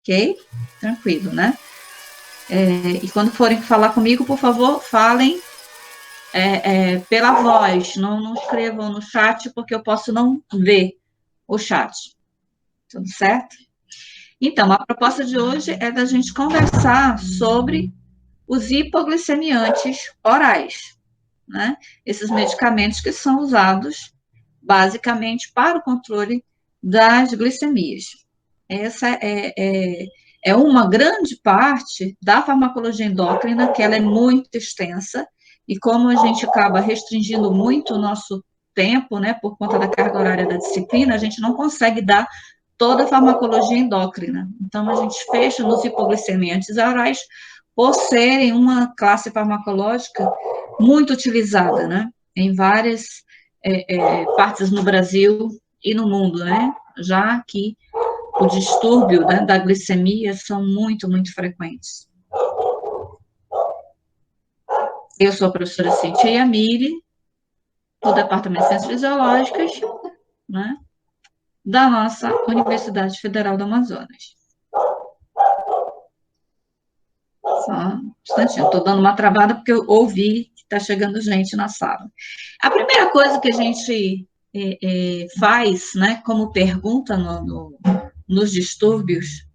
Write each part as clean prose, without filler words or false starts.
ok? Tranquilo, né? E quando forem falar comigo, por favor, falem pela voz, não escrevam no chat, porque eu posso não ver o chat. Tudo certo? Então, a proposta de hoje é da gente conversar sobre os hipoglicemiantes orais, né? Esses medicamentos que são usados basicamente para o controle das glicemias. Essa é uma grande parte da farmacologia endócrina, que ela é muito extensa, e como a gente acaba restringindo muito o nosso tempo, né, por conta da carga horária da disciplina, a gente não consegue dar toda a farmacologia endócrina. Então, a gente fecha nos hipoglicemiantes orais por serem uma classe farmacológica muito utilizada, né, em várias partes no Brasil e no mundo, né, já que o distúrbio, né, da glicemia são muito, muito frequentes. Eu sou a professora Cintia Yamiri, do Departamento de Ciências Fisiológicas, né, da nossa Universidade Federal do Amazonas. Só um instantinho, estou dando uma travada porque eu ouvi que está chegando gente na sala. A primeira coisa que a gente faz, né, como pergunta nos distúrbios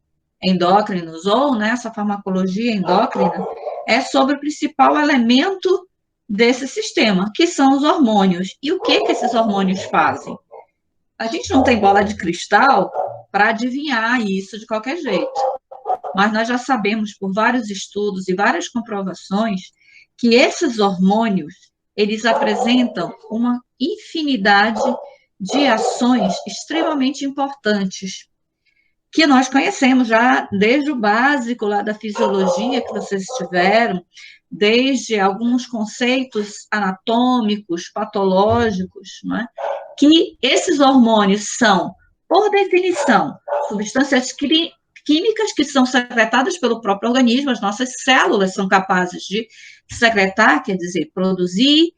endócrinos ou nessa farmacologia endócrina, é sobre o principal elemento desse sistema, que são os hormônios. E o que esses hormônios fazem? A gente não tem bola de cristal para adivinhar isso de qualquer jeito, mas nós já sabemos por vários estudos e várias comprovações que esses hormônios, eles apresentam uma infinidade de ações extremamente importantes, que nós conhecemos já desde o básico lá da fisiologia que vocês tiveram, desde alguns conceitos anatômicos, patológicos, né? Que esses hormônios são, por definição, substâncias químicas que são secretadas pelo próprio organismo, as nossas células são capazes de secretar, quer dizer, produzir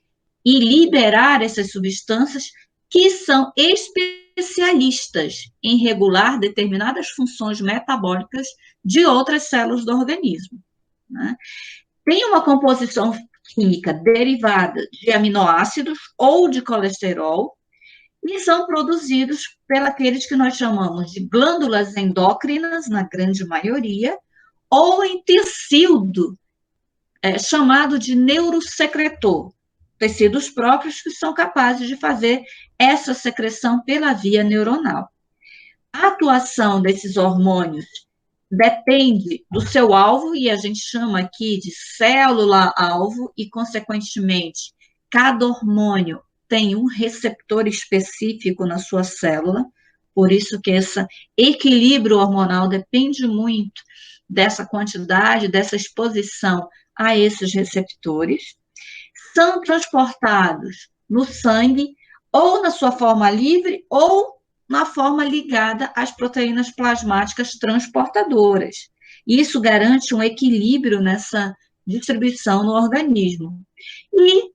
e liberar essas substâncias que são especialistas em regular determinadas funções metabólicas de outras células do organismo, né? Tem uma composição química derivada de aminoácidos ou de colesterol e são produzidos pelos que nós chamamos de glândulas endócrinas, na grande maioria, ou em tecido chamado de neurosecretor, tecidos próprios que são capazes de fazer essa secreção pela via neuronal. A atuação desses hormônios depende do seu alvo, e a gente chama aqui de célula-alvo, e, consequentemente, cada hormônio tem um receptor específico na sua célula, por isso que esse equilíbrio hormonal depende muito dessa quantidade, dessa exposição a esses receptores. São transportados no sangue, ou na sua forma livre, ou na forma ligada às proteínas plasmáticas transportadoras. Isso garante um equilíbrio nessa distribuição no organismo. E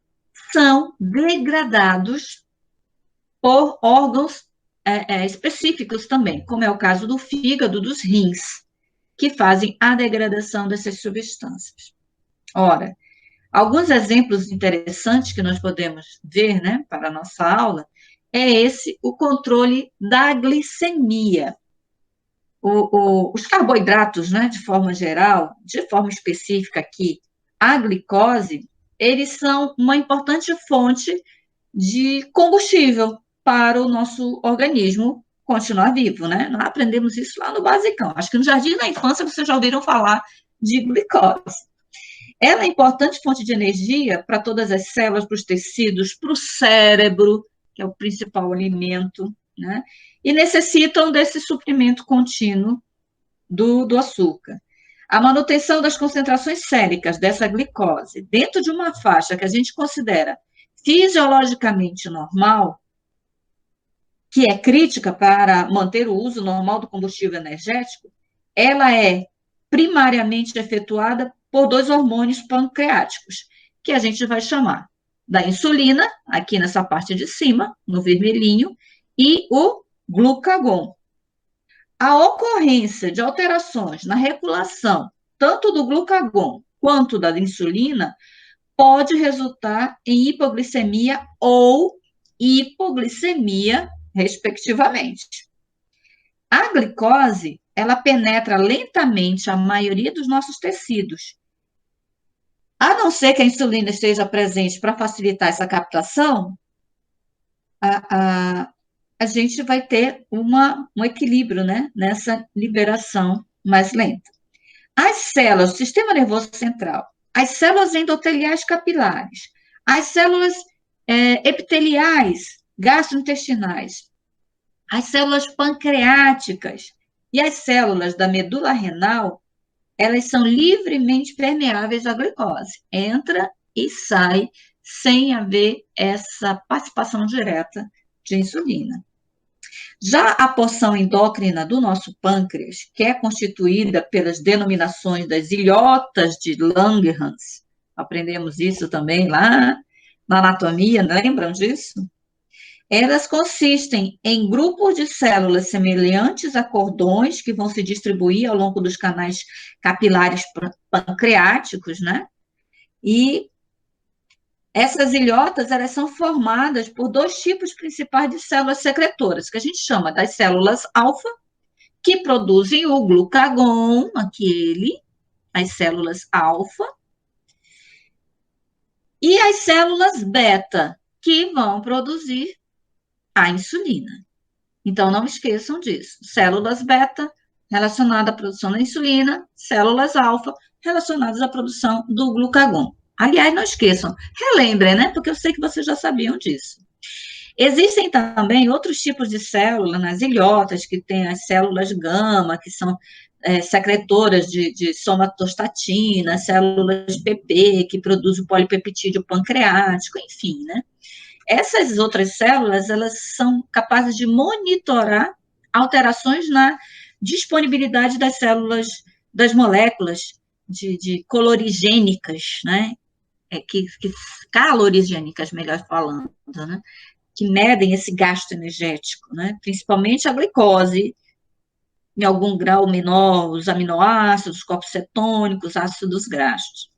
são degradados por órgãos específicos também, como é o caso do fígado, dos rins, que fazem a degradação dessas substâncias. Ora, alguns exemplos interessantes que nós podemos ver, né, para a nossa aula, o controle da glicemia. Os carboidratos, né, de forma geral, de forma específica aqui, a glicose, eles são uma importante fonte de combustível para o nosso organismo continuar vivo, né? Nós aprendemos isso lá no basicão. Acho que no jardim da infância vocês já ouviram falar de glicose. Ela é importante fonte de energia para todas as células, para os tecidos, para o cérebro, que é o principal alimento, né? E necessitam desse suprimento contínuo do açúcar. A manutenção das concentrações séricas dessa glicose dentro de uma faixa que a gente considera fisiologicamente normal, que é crítica para manter o uso normal do combustível energético, ela é primariamente efetuada por dois hormônios pancreáticos, que a gente vai chamar da insulina, aqui nessa parte de cima, no vermelhinho, e o glucagon. A ocorrência de alterações na regulação, tanto do glucagon quanto da insulina, pode resultar em hipoglicemia ou hipoglicemia, respectivamente. A glicose, ela penetra lentamente a maioria dos nossos tecidos. A não ser que a insulina esteja presente para facilitar essa captação, a, a, a gente vai ter um equilíbrio, né, nessa liberação mais lenta. As células do sistema nervoso central, as células endoteliais capilares, as células epiteliais gastrointestinais, as células pancreáticas e as células da medula renal, elas são livremente permeáveis à glicose. Entra e sai sem haver essa participação direta de insulina. Já a porção endócrina do nosso pâncreas, que é constituída pelas denominações das ilhotas de Langerhans, aprendemos isso também lá na anatomia, lembram disso? Elas consistem em grupos de células semelhantes a cordões que vão se distribuir ao longo dos canais capilares pancreáticos, né? E essas ilhotas, elas são formadas por dois tipos principais de células secretoras, que a gente chama das células alfa, que produzem o glucagon, as células alfa, e as células beta, que vão produzir a insulina. Então, não esqueçam disso. Células beta relacionadas à produção da insulina, células alfa relacionadas à produção do glucagon. Aliás, não esqueçam, relembrem, né? Porque eu sei que vocês já sabiam disso. Existem também outros tipos de células nas ilhotas, que tem as células gama, que são secretoras de somatostatina, células PP, que produzem o polipeptídeo pancreático, enfim, né? Essas outras células, elas são capazes de monitorar alterações na disponibilidade das células, das moléculas de colorigênicas, né? Calorigênicas, melhor falando, né? Que medem esse gasto energético, né? Principalmente a glicose, em algum grau menor, os aminoácidos, os corpos cetônicos, ácidos graxos.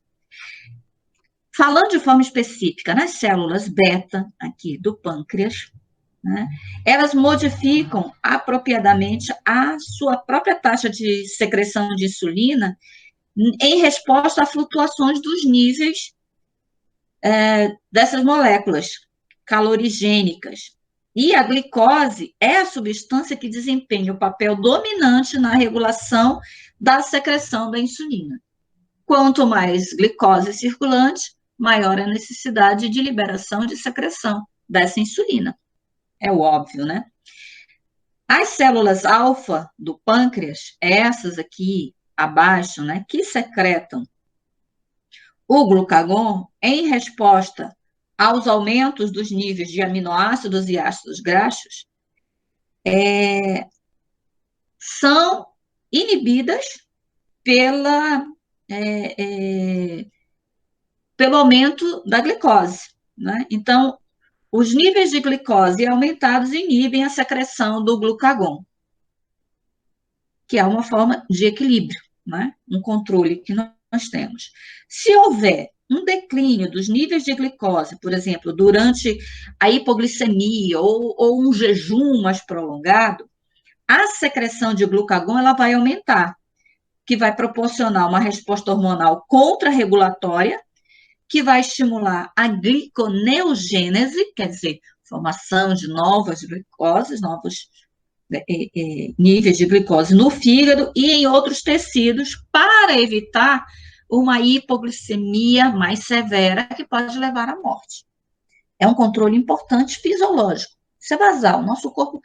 Falando de forma específica nas células beta, aqui do pâncreas, né, elas modificam apropriadamente a sua própria taxa de secreção de insulina em resposta a flutuações dos níveis dessas moléculas calorigênicas. E a glicose é a substância que desempenha o papel dominante na regulação da secreção da insulina. Quanto mais glicose circulante, maior a necessidade de liberação de secreção dessa insulina. É o óbvio, né? As células alfa do pâncreas, essas aqui abaixo, né, que secretam o glucagon em resposta aos aumentos dos níveis de aminoácidos e ácidos graxos, são inibidas pelo aumento da glicose, né? Então, os níveis de glicose aumentados inibem a secreção do glucagon, que é uma forma de equilíbrio, né? Um controle que nós temos. Se houver um declínio dos níveis de glicose, por exemplo, durante a hipoglicemia ou um jejum mais prolongado, a secreção de glucagon ela vai aumentar, que vai proporcionar uma resposta hormonal contra-regulatória, que vai estimular a gliconeogênese, quer dizer, formação de novas glicoses, novos níveis de glicose no fígado e em outros tecidos, para evitar uma hipoglicemia mais severa, que pode levar à morte. É um controle importante fisiológico. Isso é basal. O nosso corpo,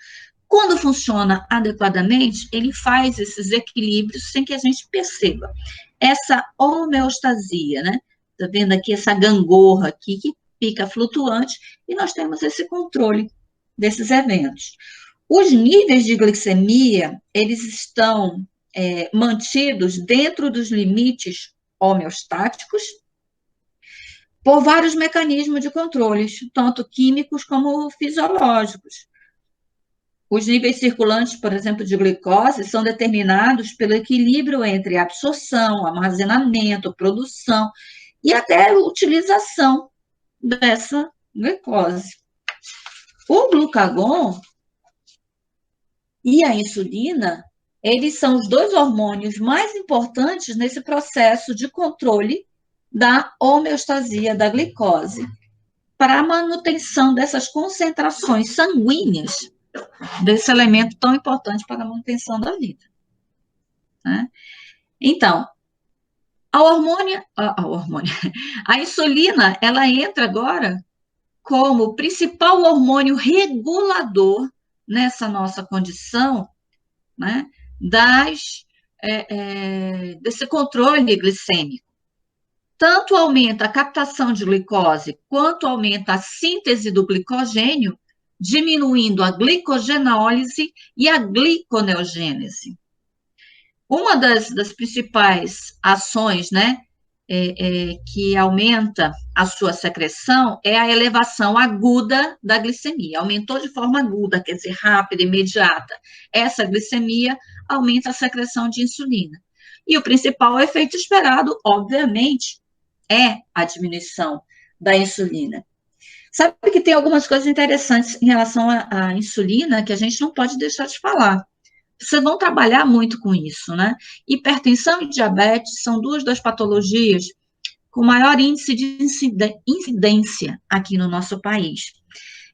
quando funciona adequadamente, ele faz esses equilíbrios sem que a gente perceba. Essa homeostasia, né? Tá vendo aqui essa gangorra aqui que fica flutuante e nós temos esse controle desses eventos. Os níveis de glicemia, eles estão mantidos dentro dos limites homeostáticos por vários mecanismos de controle, tanto químicos como fisiológicos. Os níveis circulantes, por exemplo, de glicose, são determinados pelo equilíbrio entre absorção, armazenamento, produção e até utilização dessa glicose. O glucagon e a insulina, eles são os dois hormônios mais importantes nesse processo de controle da homeostasia da glicose, para a manutenção dessas concentrações sanguíneas desse elemento tão importante para a manutenção da vida. Né? Então, a insulina, ela entra agora como principal hormônio regulador nessa nossa condição, né, desse controle glicêmico. Tanto aumenta a captação de glicose, quanto aumenta a síntese do glicogênio, diminuindo a glicogenólise e a gliconeogênese. Uma das principais ações, né, que aumenta a sua secreção é a elevação aguda da glicemia. Aumentou de forma aguda, quer dizer, rápida, imediata. Essa glicemia aumenta a secreção de insulina. E o principal efeito esperado, obviamente, é a diminuição da insulina. Sabe que tem algumas coisas interessantes em relação à insulina que a gente não pode deixar de falar. Vocês vão trabalhar muito com isso, né? Hipertensão e diabetes são duas das patologias com maior índice de incidência aqui no nosso país.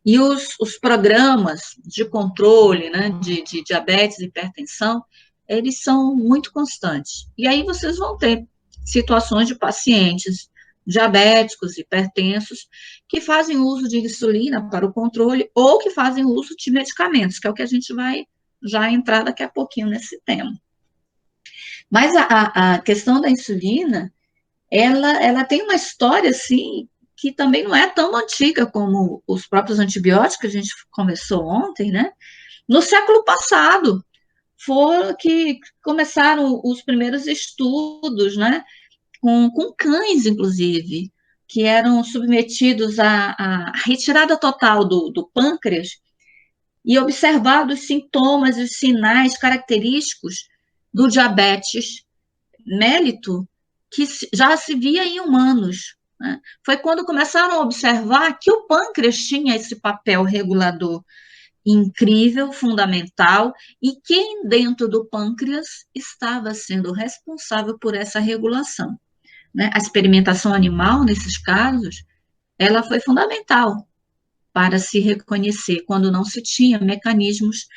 E os programas de controle, né, de diabetes e hipertensão, eles são muito constantes. E aí vocês vão ter situações de pacientes diabéticos, hipertensos, que fazem uso de insulina para o controle ou que fazem uso de medicamentos, que é o que a gente vai já entrar daqui a pouquinho nesse tema. Mas a questão da insulina, ela tem uma história, assim, que também não é tão antiga como os próprios antibióticos que a gente conversou ontem, né? No século passado, foram que começaram os primeiros estudos, né? Com cães, inclusive, que eram submetidos à retirada total do pâncreas e observados os sintomas e os sinais característicos do diabetes mellito, que já se via em humanos. Né? Foi quando começaram a observar que o pâncreas tinha esse papel regulador incrível, fundamental, e quem dentro do pâncreas estava sendo responsável por essa regulação. Né? A experimentação animal, nesses casos, ela foi fundamental para se reconhecer, quando não se tinha mecanismos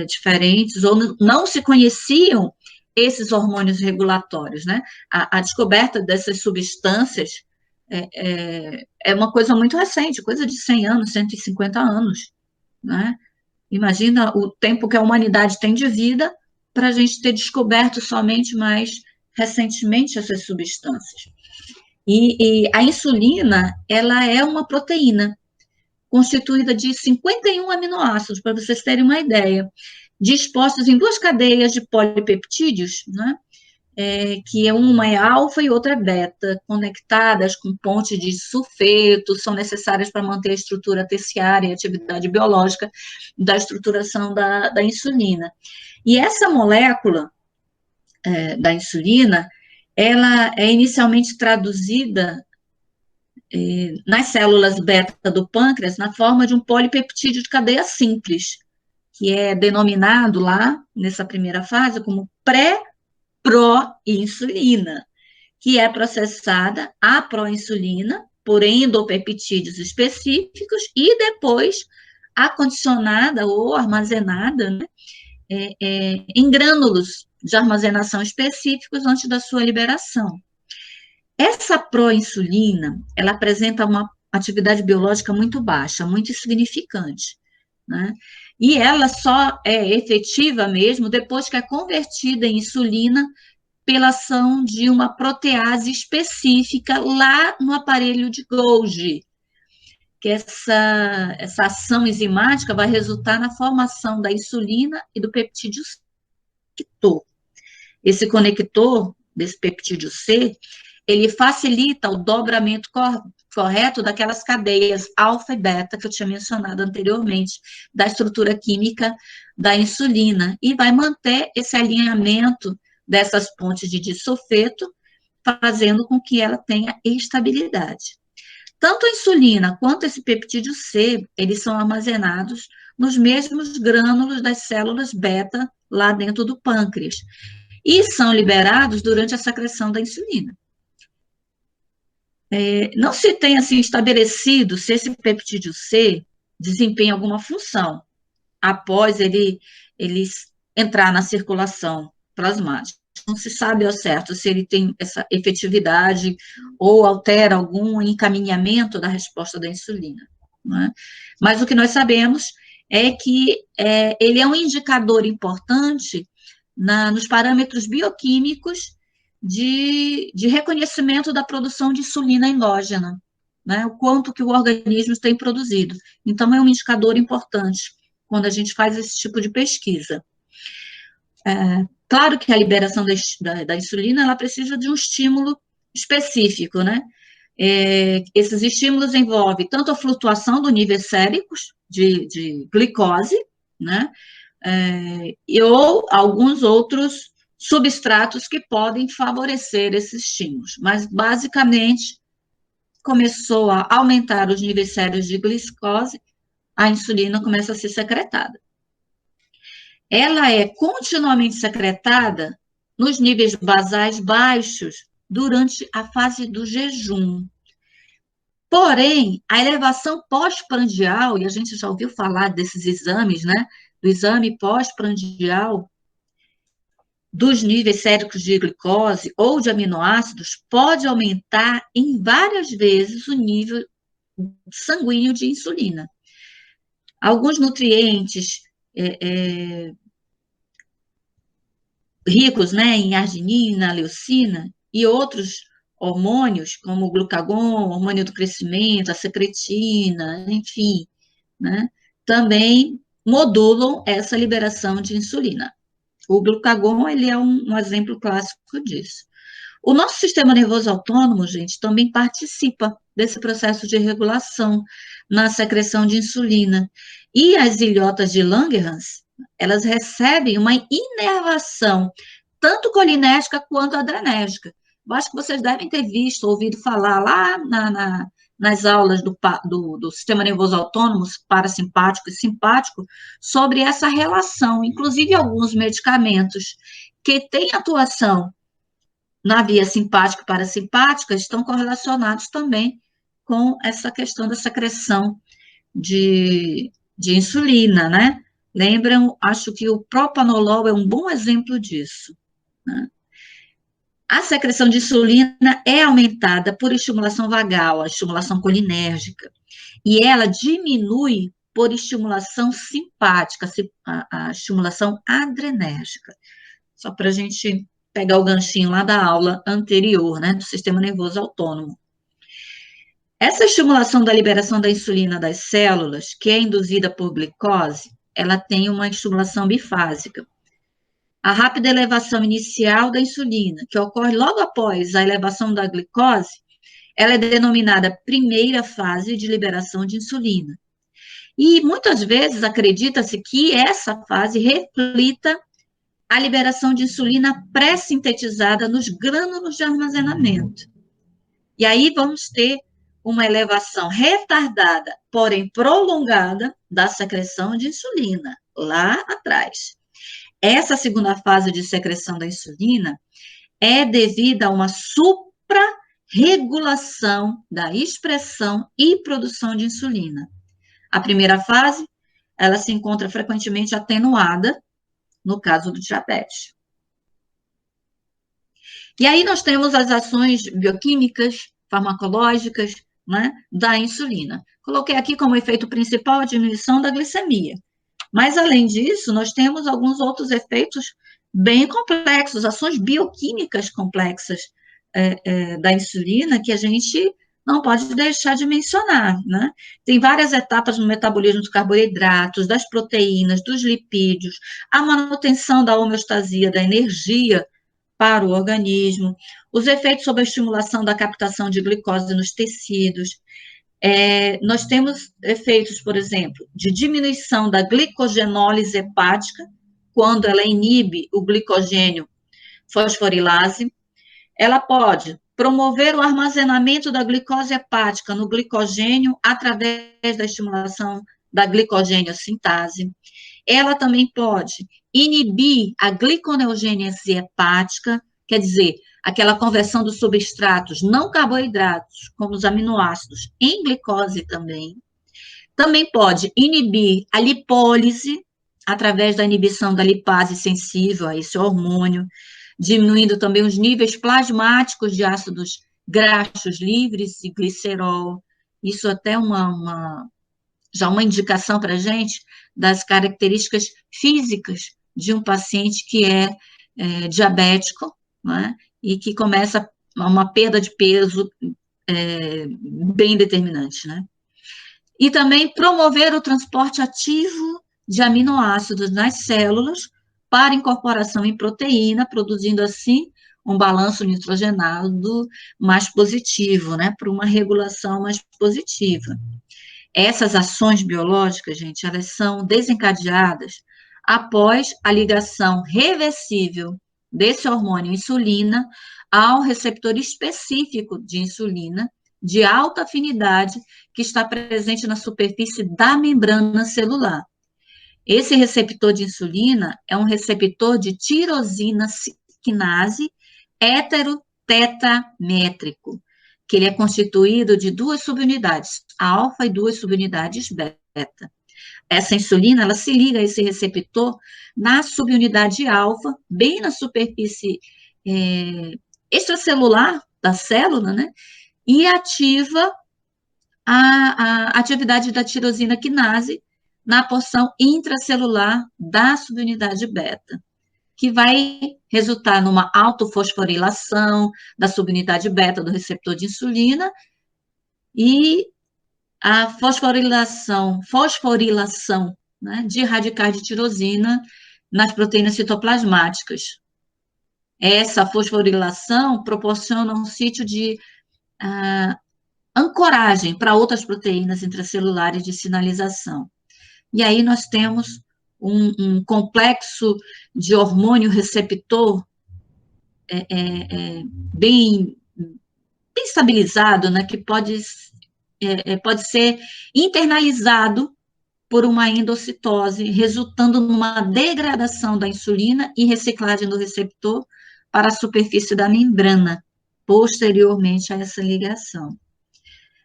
diferentes, ou não se conheciam esses hormônios regulatórios, né? A descoberta dessas substâncias é uma coisa muito recente, coisa de 100 anos, 150 anos, né? Imagina o tempo que a humanidade tem de vida para a gente ter descoberto somente mais recentemente essas substâncias. E a insulina, ela é uma proteína constituída de 51 aminoácidos, para vocês terem uma ideia, dispostos em duas cadeias de polipeptídeos, né? Que uma é alfa e outra é beta, conectadas com pontes de sulfeto, são necessárias para manter a estrutura terciária e a atividade biológica da estruturação da insulina. E essa molécula da insulina, ela é inicialmente traduzida nas células beta do pâncreas na forma de um polipeptídeo de cadeia simples, que é denominado lá, nessa primeira fase, como pré-proinsulina, que é processada a proinsulina por endopeptídeos específicos e depois acondicionada ou armazenada, né, em grânulos de armazenação específicos antes da sua liberação. Essa proinsulina, ela apresenta uma atividade biológica muito baixa, muito insignificante, né? E ela só é efetiva mesmo depois que é convertida em insulina pela ação de uma protease específica lá no aparelho de Golgi, que essa ação enzimática vai resultar na formação da insulina e do peptídeo conector. Esse conector desse peptídeo C, ele facilita o dobramento correto daquelas cadeias alfa e beta que eu tinha mencionado anteriormente, da estrutura química da insulina, e vai manter esse alinhamento dessas pontes de disulfeto, fazendo com que ela tenha estabilidade. Tanto a insulina quanto esse peptídeo C, eles são armazenados nos mesmos grânulos das células beta lá dentro do pâncreas e são liberados durante a secreção da insulina. Não se tem, assim, estabelecido se esse peptídeo C desempenha alguma função após ele entrar na circulação plasmática. Não se sabe ao certo se ele tem essa efetividade ou altera algum encaminhamento da resposta da insulina, né? Mas o que nós sabemos é que ele é um indicador importante nos parâmetros bioquímicos de reconhecimento da produção de insulina endógena, né? O quanto que o organismo tem produzido. Então, é um indicador importante quando a gente faz esse tipo de pesquisa. Claro que a liberação da insulina, ela precisa de um estímulo específico, né? Esses estímulos envolvem tanto a flutuação do nível séricos de glicose, né? Ou alguns outros substratos que podem favorecer esses estímulos, mas basicamente começou a aumentar os níveis séricos de glicose, a insulina começa a ser secretada. Ela é continuamente secretada nos níveis basais baixos durante a fase do jejum. Porém, a elevação pós-prandial, e a gente já ouviu falar desses exames, né? Do exame pós-prandial, dos níveis séricos de glicose ou de aminoácidos, pode aumentar em várias vezes o nível sanguíneo de insulina. Alguns nutrientes ricos, né, em arginina, leucina e outros hormônios, como o glucagon, hormônio do crescimento, a secretina, enfim, né, também modulam essa liberação de insulina. O glucagon, ele é um exemplo clássico disso. O nosso sistema nervoso autônomo, gente, também participa desse processo de regulação na secreção de insulina. E as ilhotas de Langerhans, elas recebem uma inervação, tanto colinérgica quanto adrenérgica. Eu acho que vocês devem ter visto, ouvido falar lá nas aulas do sistema nervoso autônomo, parasimpático e simpático, sobre essa relação, inclusive alguns medicamentos que têm atuação na via simpática e parasimpática estão correlacionados também com essa questão da secreção de insulina, né? Lembram, acho que o propanolol é um bom exemplo disso, né? A secreção de insulina é aumentada por estimulação vagal, a estimulação colinérgica, e ela diminui por estimulação simpática, a estimulação adrenérgica. Só para a gente pegar o ganchinho lá da aula anterior, né, do sistema nervoso autônomo. Essa estimulação da liberação da insulina das células, que é induzida por glicose, ela tem uma estimulação bifásica. A rápida elevação inicial da insulina, que ocorre logo após a elevação da glicose, ela é denominada primeira fase de liberação de insulina. E muitas vezes acredita-se que essa fase reflita a liberação de insulina pré-sintetizada nos grânulos de armazenamento. E aí vamos ter uma elevação retardada, porém prolongada, da secreção de insulina, lá atrás. Essa segunda fase de secreção da insulina é devida a uma suprarregulação da expressão e produção de insulina. A primeira fase, ela se encontra frequentemente atenuada, no caso do diabetes. E aí nós temos as ações bioquímicas, farmacológicas, né, da insulina. Coloquei aqui como efeito principal a diminuição da glicemia. Mas, além disso, nós temos alguns outros efeitos bem complexos, ações bioquímicas complexas da insulina que a gente não pode deixar de mencionar, né? Tem várias etapas no metabolismo dos carboidratos, das proteínas, dos lipídios, a manutenção da homeostasia, da energia para o organismo, os efeitos sobre a estimulação da captação de glicose nos tecidos. Nós temos efeitos, por exemplo, de diminuição da glicogenólise hepática, quando ela inibe o glicogênio fosforilase. Ela pode promover o armazenamento da glicose hepática no glicogênio através da estimulação da glicogênio-sintase. Ela também pode inibir a gliconeogênese hepática, quer dizer, aquela conversão dos substratos não carboidratos, como os aminoácidos, em glicose também. Também pode inibir a lipólise, através da inibição da lipase sensível a esse hormônio, diminuindo também os níveis plasmáticos de ácidos graxos livres e glicerol. Isso até já uma indicação para a gente das características físicas de um paciente que é diabético, né, e que começa uma perda de peso bem determinante, né? E também promover o transporte ativo de aminoácidos nas células para incorporação em proteína, produzindo assim um balanço nitrogenado mais positivo, né, para uma regulação mais positiva. Essas ações biológicas, gente, elas são desencadeadas após a ligação reversível desse hormônio insulina ao receptor específico de insulina, de alta afinidade, que está presente na superfície da membrana celular. Esse receptor de insulina é um receptor de tirosina quinase heterotetamétrico, que ele é constituído de duas subunidades, alfa e duas subunidades beta. Essa insulina, ela se liga a esse receptor na subunidade alfa, bem na superfície extracelular da célula, né? E ativa a atividade da tirosina quinase na porção intracelular da subunidade beta, que vai resultar numa autofosforilação da subunidade beta do receptor de insulina e a fosforilação né, de radicais de tirosina nas proteínas citoplasmáticas. Essa fosforilação proporciona um sítio de ancoragem para outras proteínas intracelulares de sinalização. E aí nós temos um complexo de hormônio receptor bem estabilizado, né, que pode ser internalizado por uma endocitose, resultando numa degradação da insulina e reciclagem do receptor para a superfície da membrana, posteriormente a essa ligação.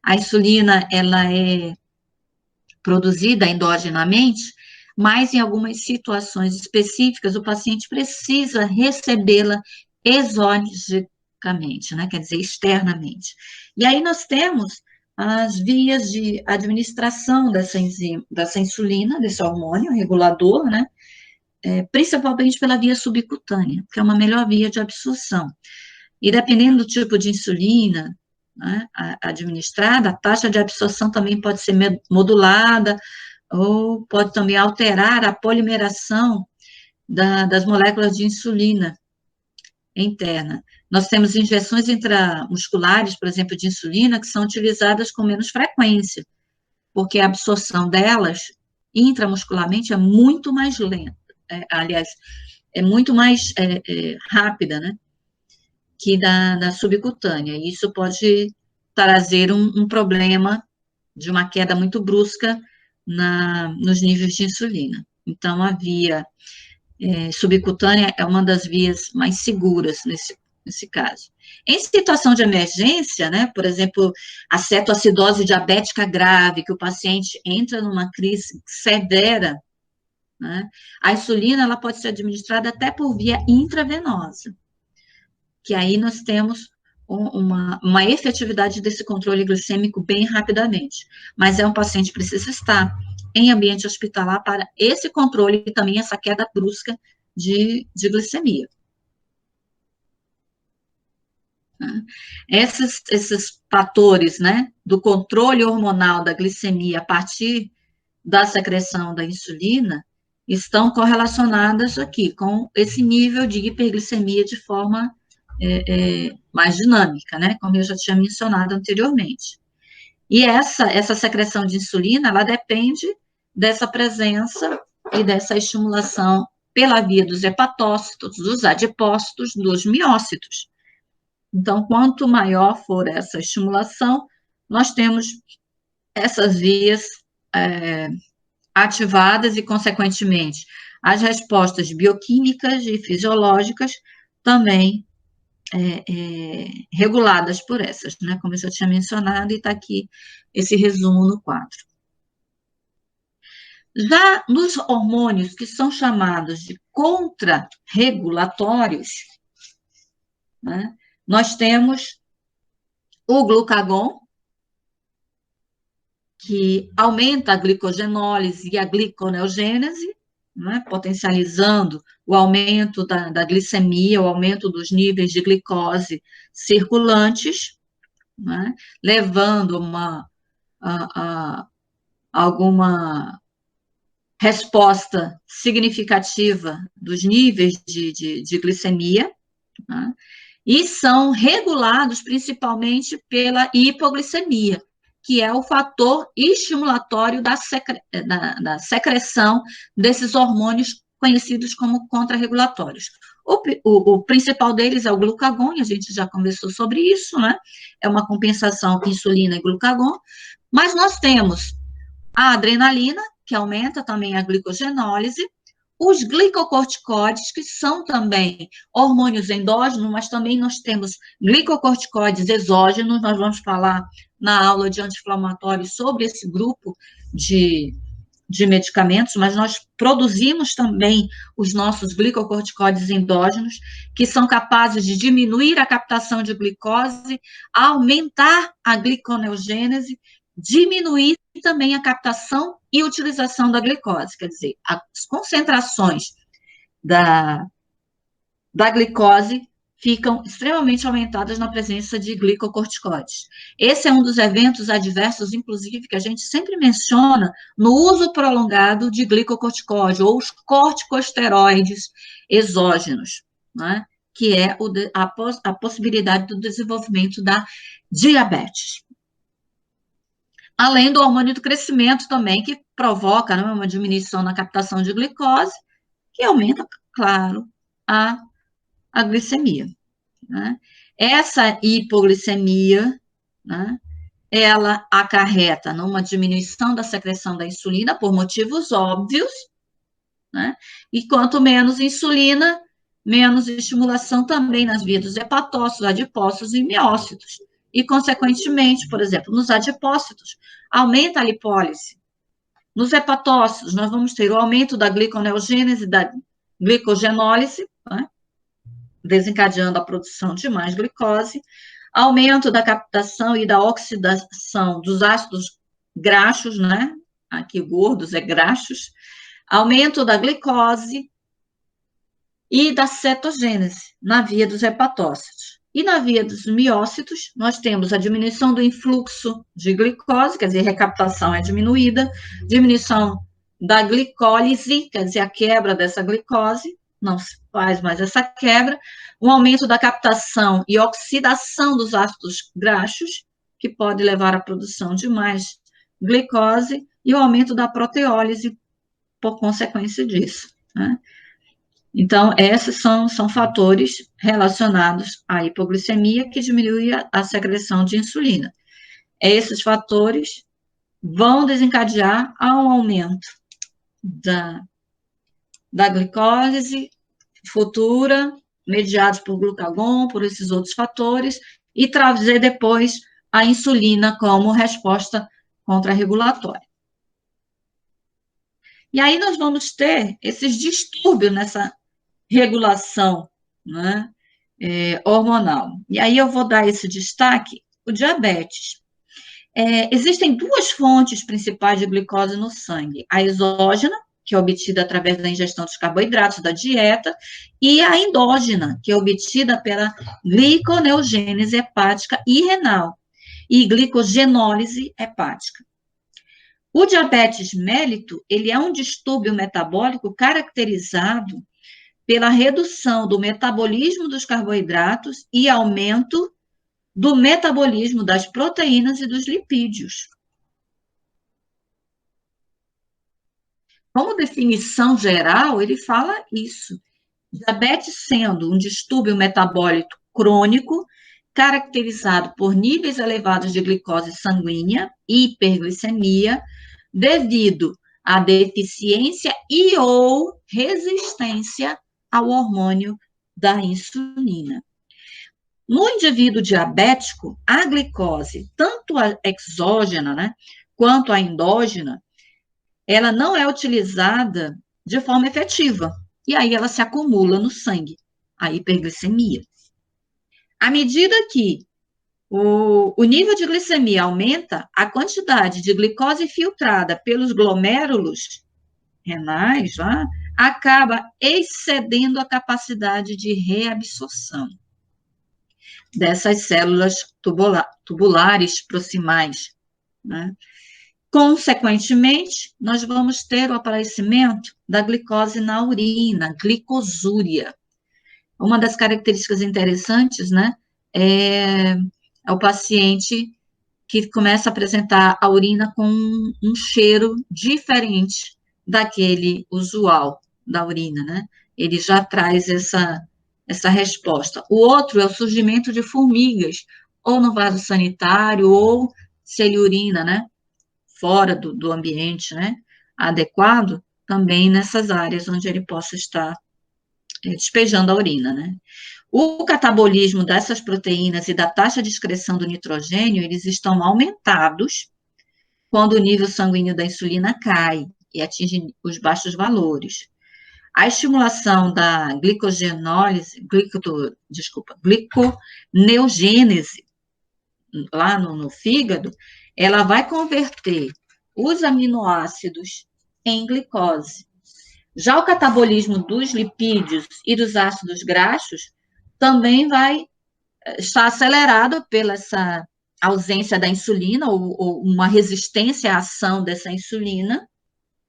A insulina, ela é produzida endogenamente, mas em algumas situações específicas, o paciente precisa recebê-la exogicamente, né? Quer dizer, externamente. E aí nós temos as vias de administração dessa insulina, desse hormônio regulador, né? Principalmente pela via subcutânea, que é uma melhor via de absorção. E dependendo do tipo de insulina, né, administrada, a taxa de absorção também pode ser modulada, ou pode também alterar a polimeração das moléculas de insulina interna. Nós temos injeções intramusculares, por exemplo, de insulina, que são utilizadas com menos frequência, porque a absorção delas intramuscularmente é muito mais lenta, aliás, é muito mais rápida, né, que da subcutânea. E isso pode trazer um problema de uma queda muito brusca nos níveis de insulina. Então, a via subcutânea é uma das vias mais seguras nesse caso. Em situação de emergência, né, por exemplo, a cetoacidose diabética grave, que o paciente entra numa crise severa, né, a insulina ela pode ser administrada até por via intravenosa, que aí nós temos uma efetividade desse controle glicêmico bem rapidamente. Mas um paciente que precisa estar em ambiente hospitalar para esse controle e também essa queda brusca de glicemia. Esses fatores, né, do controle hormonal da glicemia a partir da secreção da insulina, estão correlacionadas aqui com esse nível de hiperglicemia de forma mais dinâmica, né? Como eu já tinha mencionado anteriormente. E essa secreção de insulina, ela depende dessa presença e dessa estimulação pela via dos hepatócitos, dos adipócitos, dos miócitos. Então, quanto maior for essa estimulação, nós temos essas vias ativadas e, consequentemente, as respostas bioquímicas e fisiológicas também reguladas por essas, né? Como eu já tinha mencionado, e está aqui esse resumo no quadro. Já nos hormônios que são chamados de contrarregulatórios, né, nós temos o glucagon, que aumenta a glicogenólise e a gliconeogênese, né, potencializando o aumento da glicemia, o aumento dos níveis de glicose circulantes, né, levando alguma resposta significativa dos níveis de glicemia, né, e são regulados principalmente pela hipoglicemia, que é o fator estimulatório da secreção desses hormônios conhecidos como contrarregulatórios. O principal deles é o glucagon, e a gente já conversou sobre isso, né? É uma compensação insulina e glucagon, mas nós temos a adrenalina, que aumenta também a glicogenólise, os glicocorticoides, que são também hormônios endógenos, mas também nós temos glicocorticoides exógenos, nós vamos falar na aula de anti-inflamatórios sobre esse grupo de medicamentos, mas nós produzimos também os nossos glicocorticoides endógenos, que são capazes de diminuir a captação de glicose, aumentar a gliconeogênese, diminuir também a captação e utilização da glicose, quer dizer, as concentrações da glicose ficam extremamente aumentadas na presença de glicocorticoides. Esse é um dos eventos adversos, inclusive, que a gente sempre menciona no uso prolongado de glicocorticoide, ou os corticosteroides exógenos, né? Que é a possibilidade do desenvolvimento da diabetes. Além do hormônio do crescimento também, que provoca, né, uma diminuição na captação de glicose, que aumenta, claro, a glicemia, né? Essa hipoglicemia, né, ela acarreta numa diminuição da secreção da insulina por motivos óbvios, né? E quanto menos insulina, menos estimulação também nas vias dos hepatócitos, adipócitos e miócitos. E, consequentemente, por exemplo, nos adipócitos, aumenta a lipólise. Nos hepatócitos, nós vamos ter o aumento da gliconeogênese, da glicogenólise, né? Desencadeando a produção de mais glicose, aumento da captação e da oxidação dos ácidos graxos, né? Aqui gordos é graxos, aumento da glicose e da cetogênese na via dos hepatócitos. E na via dos miócitos, nós temos a diminuição do influxo de glicose, quer dizer, a recaptação é diminuída, diminuição da glicólise, quer dizer, a quebra dessa glicose, não se faz mais essa quebra, um aumento da captação e oxidação dos ácidos graxos, que pode levar à produção de mais glicose, e o aumento da proteólise por consequência disso, né? Então, esses são fatores relacionados à hipoglicemia que diminuem a secreção de insulina. Esses fatores vão desencadear um aumento da glicólise futura, mediados por glucagon, por esses outros fatores, e trazer depois a insulina como resposta contrarregulatória. E aí nós vamos ter esses distúrbios nessa regulação, né, hormonal. E aí eu vou dar esse destaque, o diabetes. Existem duas fontes principais de glicose no sangue, a exógena, que é obtida através da ingestão dos carboidratos da dieta, e a endógena, que é obtida pela gliconeogênese hepática e renal, e glicogenólise hepática. O diabetes mellitus, ele é um distúrbio metabólico caracterizado pela redução do metabolismo dos carboidratos e aumento do metabolismo das proteínas e dos lipídios. Como definição geral, ele fala isso. Diabetes sendo um distúrbio metabólico crônico, caracterizado por níveis elevados de glicose sanguínea e hiperglicemia, devido à deficiência e ou resistência ao hormônio da insulina. No indivíduo diabético, a glicose, tanto a exógena, né, quanto a endógena, ela não é utilizada de forma efetiva, e aí ela se acumula no sangue, a hiperglicemia. À medida que o nível de glicemia aumenta, a quantidade de glicose filtrada pelos glomérulos renais lá, acaba excedendo a capacidade de reabsorção dessas células tubulares proximais, né? Consequentemente, nós vamos ter o aparecimento da glicose na urina, glicosúria. Uma das características interessantes, né, é o paciente que começa a apresentar a urina com um cheiro diferente daquele usual da urina, né? Ele já traz essa resposta. O outro é o surgimento de formigas, ou no vaso sanitário, ou se ele urina, né? Fora do ambiente, né? Adequado, também nessas áreas onde ele possa estar despejando a urina, né? O catabolismo dessas proteínas e da taxa de excreção do nitrogênio, eles estão aumentados quando o nível sanguíneo da insulina cai e atinge os baixos valores. A estimulação da gliconeogênese lá no fígado, ela vai converter os aminoácidos em glicose. Já o catabolismo dos lipídios e dos ácidos graxos também vai estar acelerado pela essa ausência da insulina ou uma resistência à ação dessa insulina,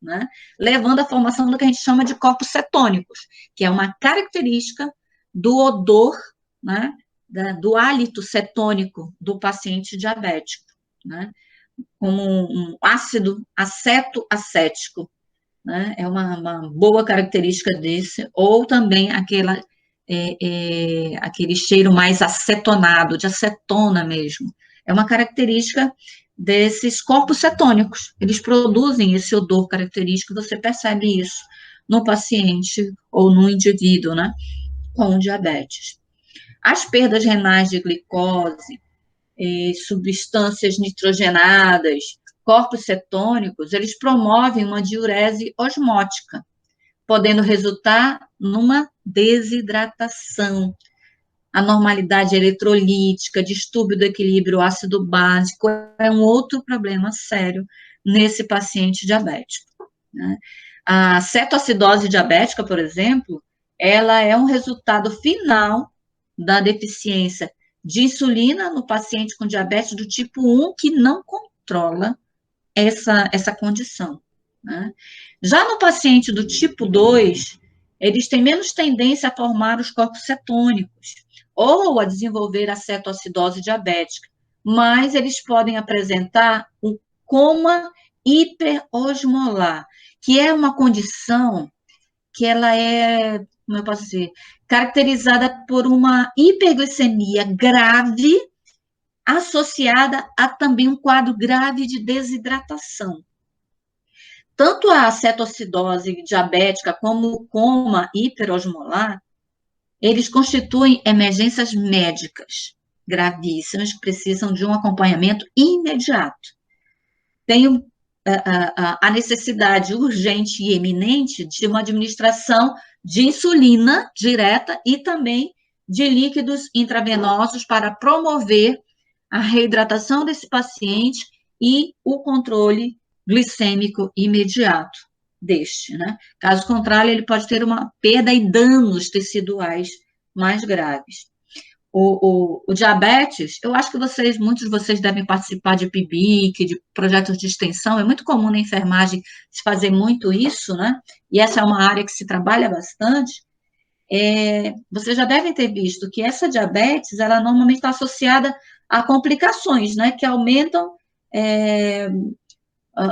né, levando à formação do que a gente chama de corpos cetônicos, que é uma característica do odor, né, do hálito cetônico do paciente diabético, né, como um ácido acetoacético, né, é uma boa característica desse, ou também aquele cheiro mais acetonado, de acetona mesmo. É uma característica desses corpos cetônicos. Eles produzem esse odor característico, você percebe isso no paciente ou no indivíduo, né, com diabetes. As perdas renais de glicose, substâncias nitrogenadas, corpos cetônicos, eles promovem uma diurese osmótica, podendo resultar numa desidratação, anormalidade eletrolítica, distúrbio do equilíbrio ácido-básico, é um outro problema sério nesse paciente diabético, né? A cetoacidose diabética, por exemplo, ela é um resultado final da deficiência de insulina no paciente com diabetes do tipo 1 que não controla essa condição, né? Já no paciente do tipo 2, eles têm menos tendência a formar os corpos cetônicos ou a desenvolver a cetoacidose diabética, mas eles podem apresentar o coma hiperosmolar, que é uma condição que ela é, como eu posso dizer, caracterizada por uma hiperglicemia grave associada a também um quadro grave de desidratação. Tanto a cetoacidose diabética como o coma hiperosmolar, eles constituem emergências médicas gravíssimas que precisam de um acompanhamento imediato. Tem a necessidade urgente e eminente de uma administração de insulina direta e também de líquidos intravenosos para promover a reidratação desse paciente e o controle glicêmico imediato deste, né? Caso contrário, ele pode ter uma perda e danos teciduais mais graves. O diabetes, eu acho que muitos de vocês devem participar de PIBIC, de projetos de extensão, é muito comum na enfermagem se fazer muito isso, né? E essa é uma área que se trabalha bastante. Vocês já devem ter visto que essa diabetes, ela normalmente está associada a complicações, né? Que aumentam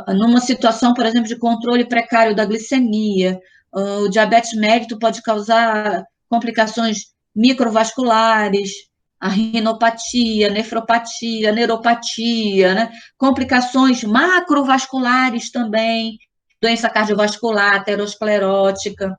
numa situação, por exemplo, de controle precário da glicemia. O diabetes mellitus pode causar complicações microvasculares, a rinopatia, nefropatia, neuropatia, né? Complicações macrovasculares também, doença cardiovascular, aterosclerótica,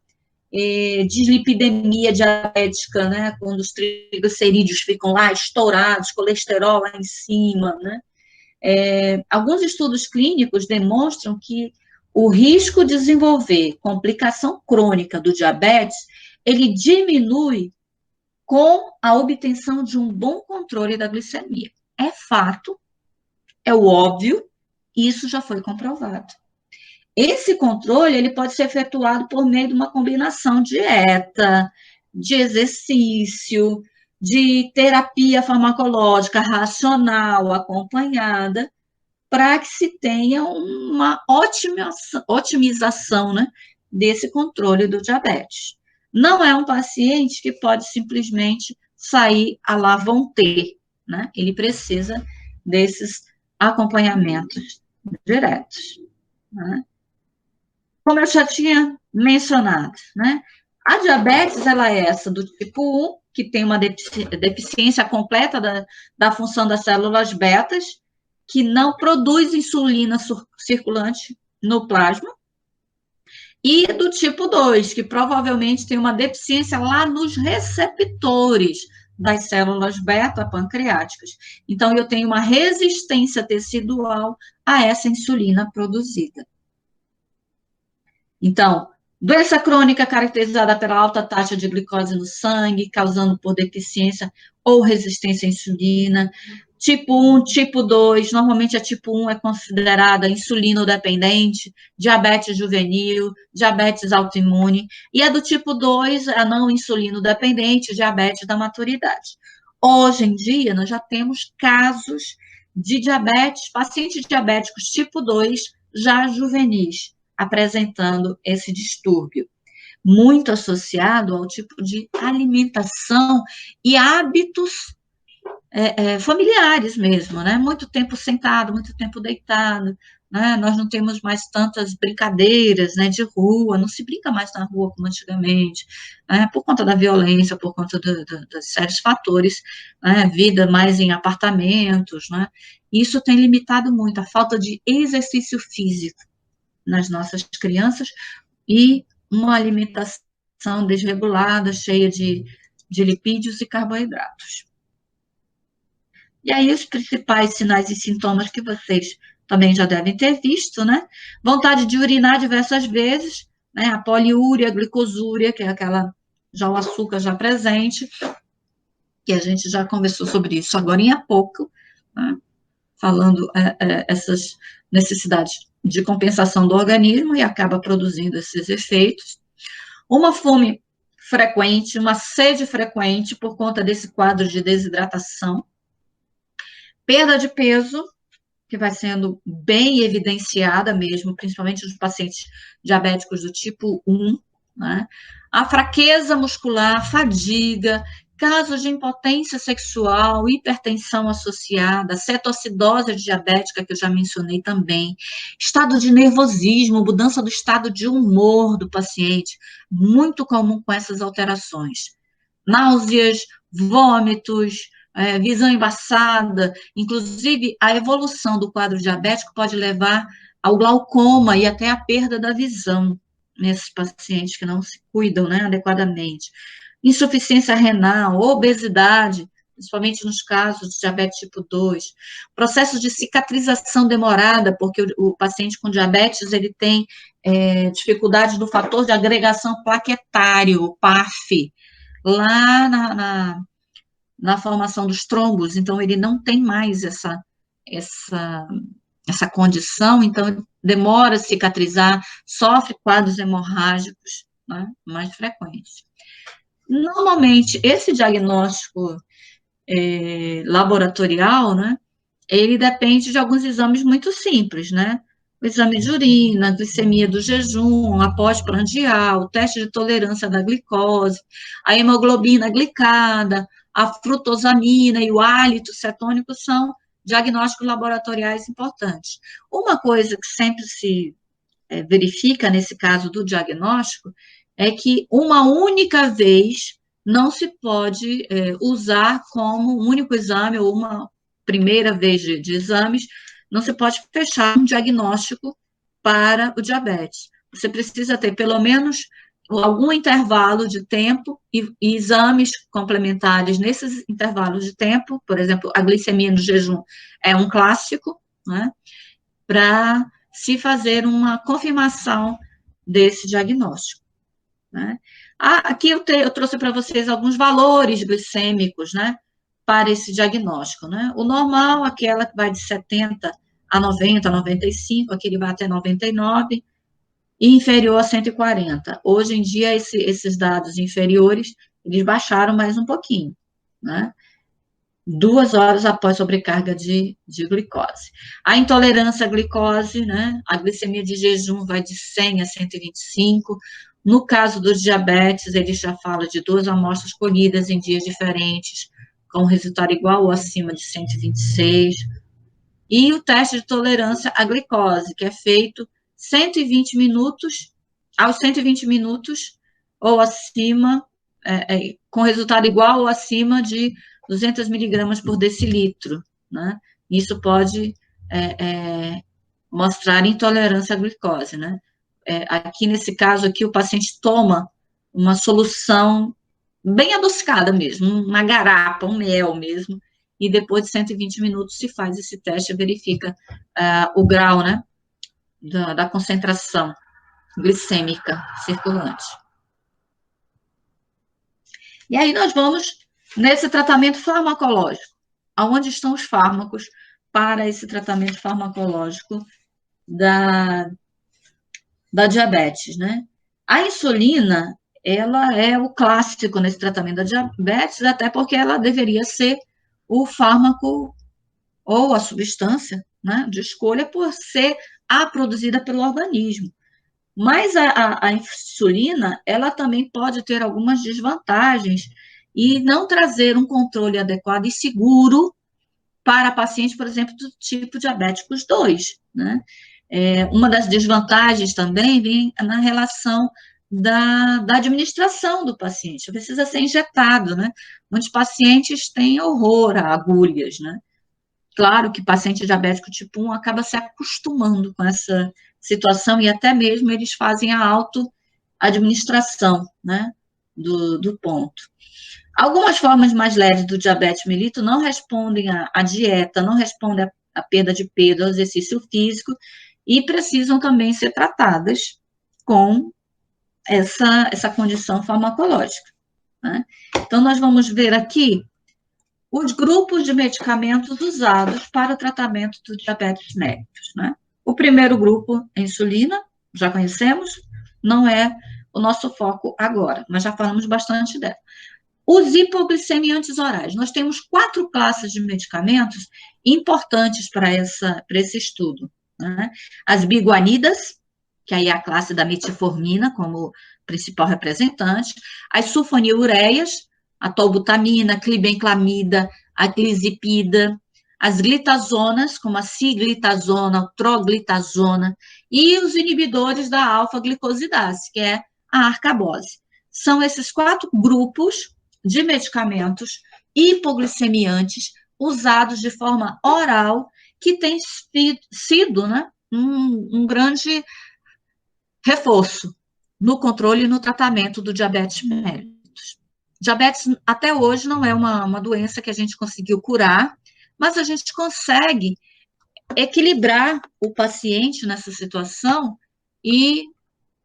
dislipidemia diabética, né? Quando os triglicerídeos ficam lá estourados, colesterol lá em cima, né? Alguns estudos clínicos demonstram que o risco de desenvolver complicação crônica do diabetes, ele diminui com a obtenção de um bom controle da glicemia. É fato, é o óbvio, isso já foi comprovado. Esse controle, ele pode ser efetuado por meio de uma combinação de dieta, de exercício, de terapia farmacológica racional acompanhada, para que se tenha uma otimização, né, desse controle do diabetes. Não é um paciente que pode simplesmente sair a lá vão ter, né? Ele precisa desses acompanhamentos diretos, né? Como eu já tinha mencionado, né? A diabetes, ela é essa do tipo 1, que tem uma deficiência completa da função das células betas, que não produz insulina circulante no plasma, e do tipo 2, que provavelmente tem uma deficiência lá nos receptores das células beta-pancreáticas. Então, eu tenho uma resistência tecidual a essa insulina produzida. Então, doença crônica caracterizada pela alta taxa de glicose no sangue, causando por deficiência ou resistência à insulina. Tipo 1, tipo 2, normalmente a tipo 1 é considerada insulino-dependente, diabetes juvenil, diabetes autoimune, e a do tipo 2, a não insulino-dependente, diabetes da maturidade. Hoje em dia, nós já temos casos de diabetes, pacientes diabéticos tipo 2, já juvenis, apresentando esse distúrbio, muito associado ao tipo de alimentação e hábitos familiares mesmo, né? Muito tempo sentado, muito tempo deitado, né? Nós não temos mais tantas brincadeiras, né, de rua, não se brinca mais na rua como antigamente, né? Por conta da violência, por conta dos sérios fatores, né? Vida mais em apartamentos, né? Isso tem limitado muito a falta de exercício físico nas nossas crianças e uma alimentação desregulada, cheia de lipídios e carboidratos. E aí, os principais sinais e sintomas que vocês também já devem ter visto, né? Vontade de urinar diversas vezes, né? A poliúria, a glicosúria, que é já o açúcar já presente, que a gente já conversou sobre isso agora há pouco, né? Falando essas necessidades de compensação do organismo e acaba produzindo esses efeitos. Uma fome frequente, uma sede frequente por conta desse quadro de desidratação, perda de peso, que vai sendo bem evidenciada mesmo, principalmente nos pacientes diabéticos do tipo 1, né? A fraqueza muscular, fadiga, casos de impotência sexual, hipertensão associada, cetoacidose diabética, que eu já mencionei também, estado de nervosismo, mudança do estado de humor do paciente, muito comum com essas alterações. Náuseas, vômitos, visão embaçada, inclusive a evolução do quadro diabético pode levar ao glaucoma e até à perda da visão nesses pacientes que não se cuidam, né, adequadamente. Insuficiência renal, obesidade, principalmente nos casos de diabetes tipo 2, processo de cicatrização demorada, porque o paciente com diabetes, ele tem dificuldade do fator de agregação plaquetário, o PAF, lá na formação dos trombos, então ele não tem mais essa condição, então demora a cicatrizar, sofre quadros hemorrágicos, né, mais frequentes. Normalmente, esse diagnóstico laboratorial, né, ele depende de alguns exames muito simples, né? O exame de urina, a glicemia do jejum, a pós-prandial, o teste de tolerância da glicose, a hemoglobina glicada, a frutosamina e o hálito cetônico são diagnósticos laboratoriais importantes. Uma coisa que sempre se verifica nesse caso do diagnóstico é que uma única vez não se pode usar como um único exame ou uma primeira vez de exames, não se pode fechar um diagnóstico para o diabetes. Você precisa ter pelo menos algum intervalo de tempo e exames complementares nesses intervalos de tempo, por exemplo, a glicemia no jejum é um clássico, né, para se fazer uma confirmação desse diagnóstico, né. Aqui eu trouxe para vocês alguns valores glicêmicos, né, para esse diagnóstico, né. O normal, aquela que vai de 70 a 90, 95, aquele vai até 99, e inferior a 140. Hoje em dia, esses dados inferiores, eles baixaram mais um pouquinho, né? 2 horas após sobrecarga de glicose. A intolerância à glicose, né? A glicemia de jejum vai de 100 a 125. No caso dos diabetes, ele já fala de 2 amostras colhidas em dias diferentes, com resultado igual ou acima de 126. E o teste de tolerância à glicose, que é feito 120 minutos, aos 120 minutos, ou acima, com resultado igual ou acima de 200 miligramas por decilitro, né? Isso pode mostrar intolerância à glicose, né? Aqui, nesse caso aqui, o paciente toma uma solução bem adocicada mesmo, uma garapa, um mel mesmo, e depois de 120 minutos se faz esse teste e verifica o grau, né, da concentração glicêmica circulante. E aí nós vamos nesse tratamento farmacológico. Aonde estão os fármacos para esse tratamento farmacológico da diabetes, né? A insulina, ela é o clássico nesse tratamento da diabetes, até porque ela deveria ser o fármaco ou a substância, né, de escolha por ser a produzida pelo organismo. Mas a insulina, ela também pode ter algumas desvantagens e não trazer um controle adequado e seguro para pacientes, por exemplo, do tipo diabéticos 2, né? Uma das desvantagens também vem na relação da administração do paciente, precisa ser injetado, né? Muitos pacientes têm horror a agulhas, né? Claro que paciente diabético tipo 1 acaba se acostumando com essa situação e até mesmo eles fazem a auto-administração, né, do ponto. Algumas formas mais leves do diabetes mellitus não respondem à dieta, não respondem à perda de peso, ao exercício físico e precisam também ser tratadas com essa condição farmacológica, né? Então, nós vamos ver aqui os grupos de medicamentos usados para o tratamento do diabetes mellitus, né? O primeiro grupo é insulina, já conhecemos, não é o nosso foco agora, mas já falamos bastante dela. Os hipoglicemiantes orais, nós temos 4 classes de medicamentos importantes para esse estudo, né? As biguanidas, que aí é a classe da metformina como principal representante, as sulfonilureias, a tolbutamina, a clibenclamida, a glizipida, as glitazonas, como a ciglitazona, a troglitazona, e os inibidores da alfa-glicosidase, que é a arcabose. São esses 4 grupos de medicamentos hipoglicemiantes usados de forma oral que tem sido, né, um grande reforço no controle e no tratamento do diabetes mellitus. Diabetes, até hoje, não é uma doença que a gente conseguiu curar, mas a gente consegue equilibrar o paciente nessa situação e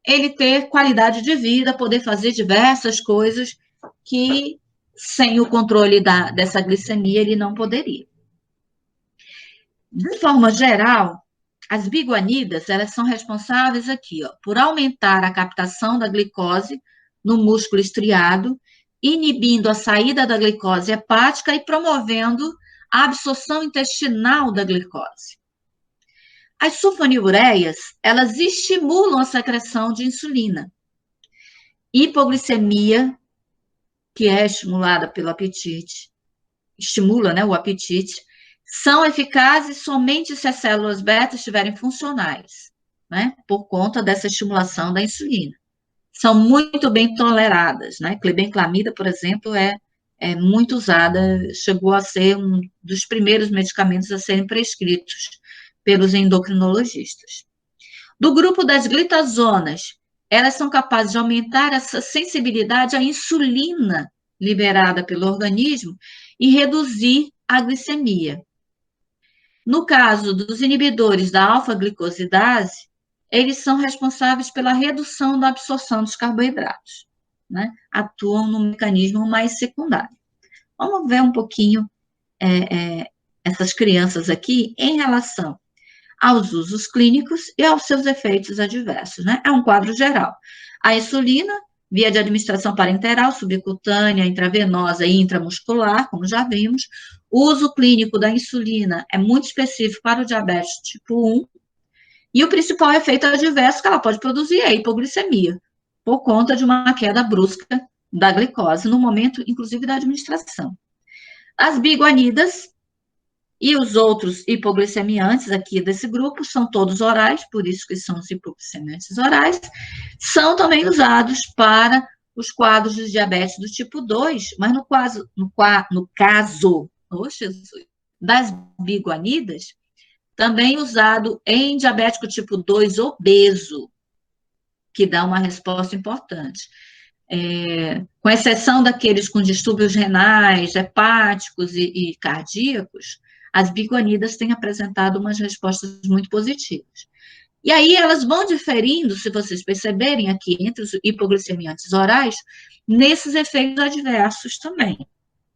ele ter qualidade de vida, poder fazer diversas coisas que, sem o controle dessa glicemia, ele não poderia. De forma geral, as biguanidas, elas são responsáveis aqui, ó, por aumentar a captação da glicose no músculo estriado inibindo a saída da glicose hepática e promovendo a absorção intestinal da glicose. As sulfonilureias, elas estimulam a secreção de insulina. Hipoglicemia, que é estimulada pelo apetite, estimula, né, o apetite, são eficazes somente se as células beta estiverem funcionais, né, por conta dessa estimulação da insulina. São muito bem toleradas, né, clebenclamida, por exemplo, é muito usada, chegou a ser um dos primeiros medicamentos a serem prescritos pelos endocrinologistas. Do grupo das glitazonas, elas são capazes de aumentar essa sensibilidade à insulina liberada pelo organismo e reduzir a glicemia. No caso dos inibidores da alfa-glicosidase, eles são responsáveis pela redução da absorção dos carboidratos, né? Atuam no mecanismo mais secundário. Vamos ver um pouquinho essas crianças aqui em relação aos usos clínicos e aos seus efeitos adversos, né? É um quadro geral. A insulina, via de administração parenteral, subcutânea, intravenosa e intramuscular, como já vimos. O uso clínico da insulina é muito específico para o diabetes tipo 1, e o principal efeito adverso que ela pode produzir é a hipoglicemia, por conta de uma queda brusca da glicose, no momento, inclusive, da administração. As biguanidas e os outros hipoglicemiantes aqui desse grupo são todos orais, por isso que são os hipoglicemiantes orais, são também usados para os quadros de diabetes do tipo 2, mas no caso das biguanidas, também usado em diabético tipo 2 obeso, que dá uma resposta importante. Com exceção daqueles com distúrbios renais, hepáticos e cardíacos, as biguanidas têm apresentado umas respostas muito positivas. E aí elas vão diferindo, se vocês perceberem aqui, entre os hipoglicemiantes orais, nesses efeitos adversos também,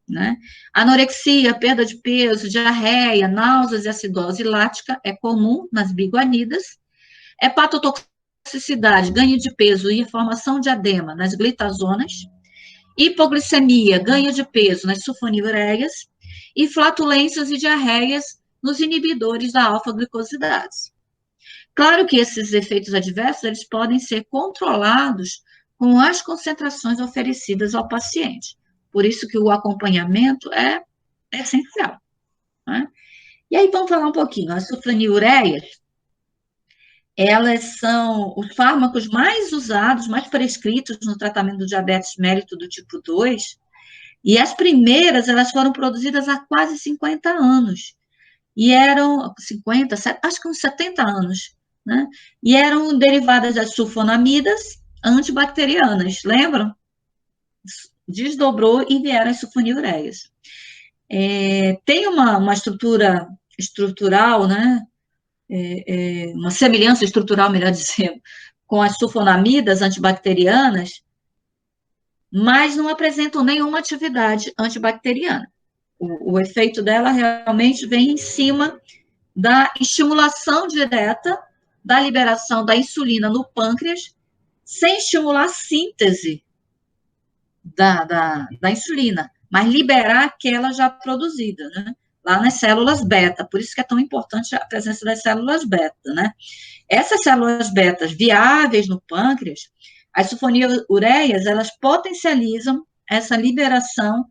né? Anorexia, perda de peso, diarreia, náuseas e acidose lática é comum nas biguanidas. Hepatotoxicidade, ganho de peso e formação de edema nas glitazonas. Hipoglicemia, ganho de peso nas sulfonilureias. E flatulências e diarreias nos inibidores da alfa-glicosidase. Claro que esses efeitos adversos, eles podem ser controlados com as concentrações oferecidas ao paciente. Por isso que o acompanhamento é essencial, né? E aí vamos falar um pouquinho. As sulfonilureias, elas são os fármacos mais usados, mais prescritos no tratamento do diabetes mellitus do tipo 2, e as primeiras, elas foram produzidas há quase 50 anos, e eram 50, acho que uns 70 anos, né? E eram derivadas das sulfonamidas antibacterianas, lembram? Desdobrou e vieram as sulfonilureias. Tem uma estrutura estrutural, né? Uma semelhança estrutural, melhor dizendo, com as sulfonamidas antibacterianas, mas não apresentam nenhuma atividade antibacteriana. O efeito dela realmente vem em cima da estimulação direta da liberação da insulina no pâncreas, sem estimular a síntese da insulina, mas liberar aquela já produzida, né? Lá nas células beta, por isso que é tão importante a presença das células beta, né? Essas células betas viáveis no pâncreas, as sulfonilureias, elas potencializam essa liberação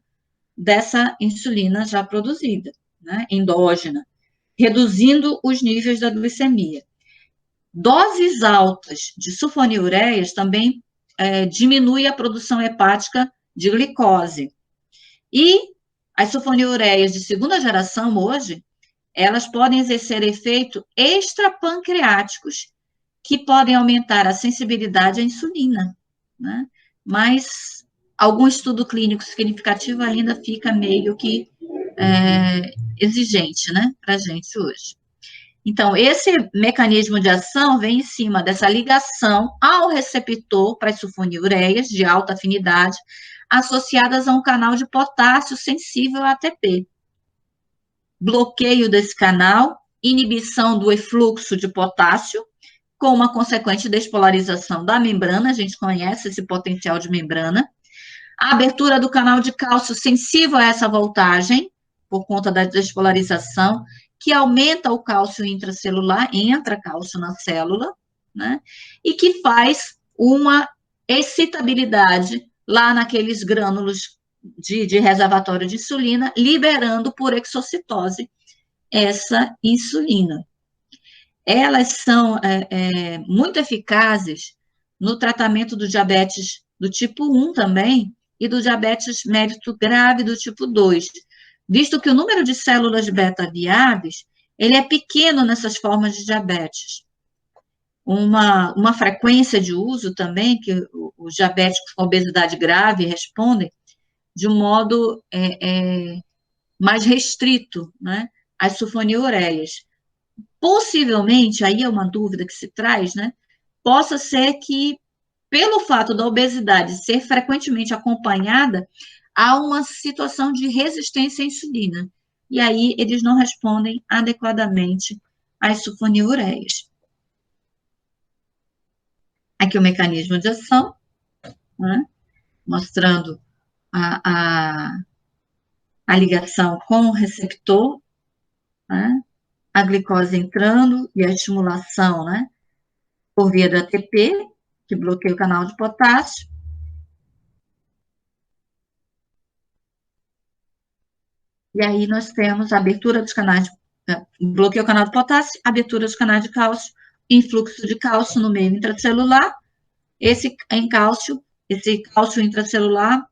dessa insulina já produzida, né, endógena, reduzindo os níveis da glicemia. Doses altas de sulfonilureias também diminui a produção hepática de glicose. E as sulfonilureias de segunda geração, hoje, elas podem exercer efeito extrapancreáticos que podem aumentar a sensibilidade à insulina, né? Mas algum estudo clínico significativo ainda fica meio que exigente, né, para a gente hoje. Então, esse mecanismo de ação vem em cima dessa ligação ao receptor para as sulfonilureias de alta afinidade, associadas a um canal de potássio sensível a ATP. Bloqueio desse canal, inibição do efluxo de potássio, com uma consequente despolarização da membrana, a gente conhece esse potencial de membrana. A abertura do canal de cálcio sensível a essa voltagem, por conta da despolarização, que aumenta o cálcio intracelular, entra cálcio na célula, né? E que faz uma excitabilidade lá naqueles grânulos de reservatório de insulina, liberando por exocitose essa insulina. Elas são muito eficazes no tratamento do diabetes do tipo 1 também, e do diabetes mellitus grave do tipo 2, visto que o número de células beta viáveis, ele é pequeno nessas formas de diabetes. Uma frequência de uso também, que os diabéticos com obesidade grave respondem, de um modo mais restrito, né, às sulfonilureias. Possivelmente, aí é uma dúvida que se traz, né, possa ser que, pelo fato da obesidade ser frequentemente acompanhada, há uma situação de resistência à insulina. E aí eles não respondem adequadamente às sulfonilureias. Aqui o mecanismo de ação, né, mostrando a ligação com o receptor, né, a glicose entrando e a estimulação, né, por via da ATP, que bloqueia o canal de potássio. E aí nós temos a abertura dos canais bloqueio o canal de potássio, abertura dos canais de cálcio, influxo de cálcio no meio intracelular. Esse cálcio intracelular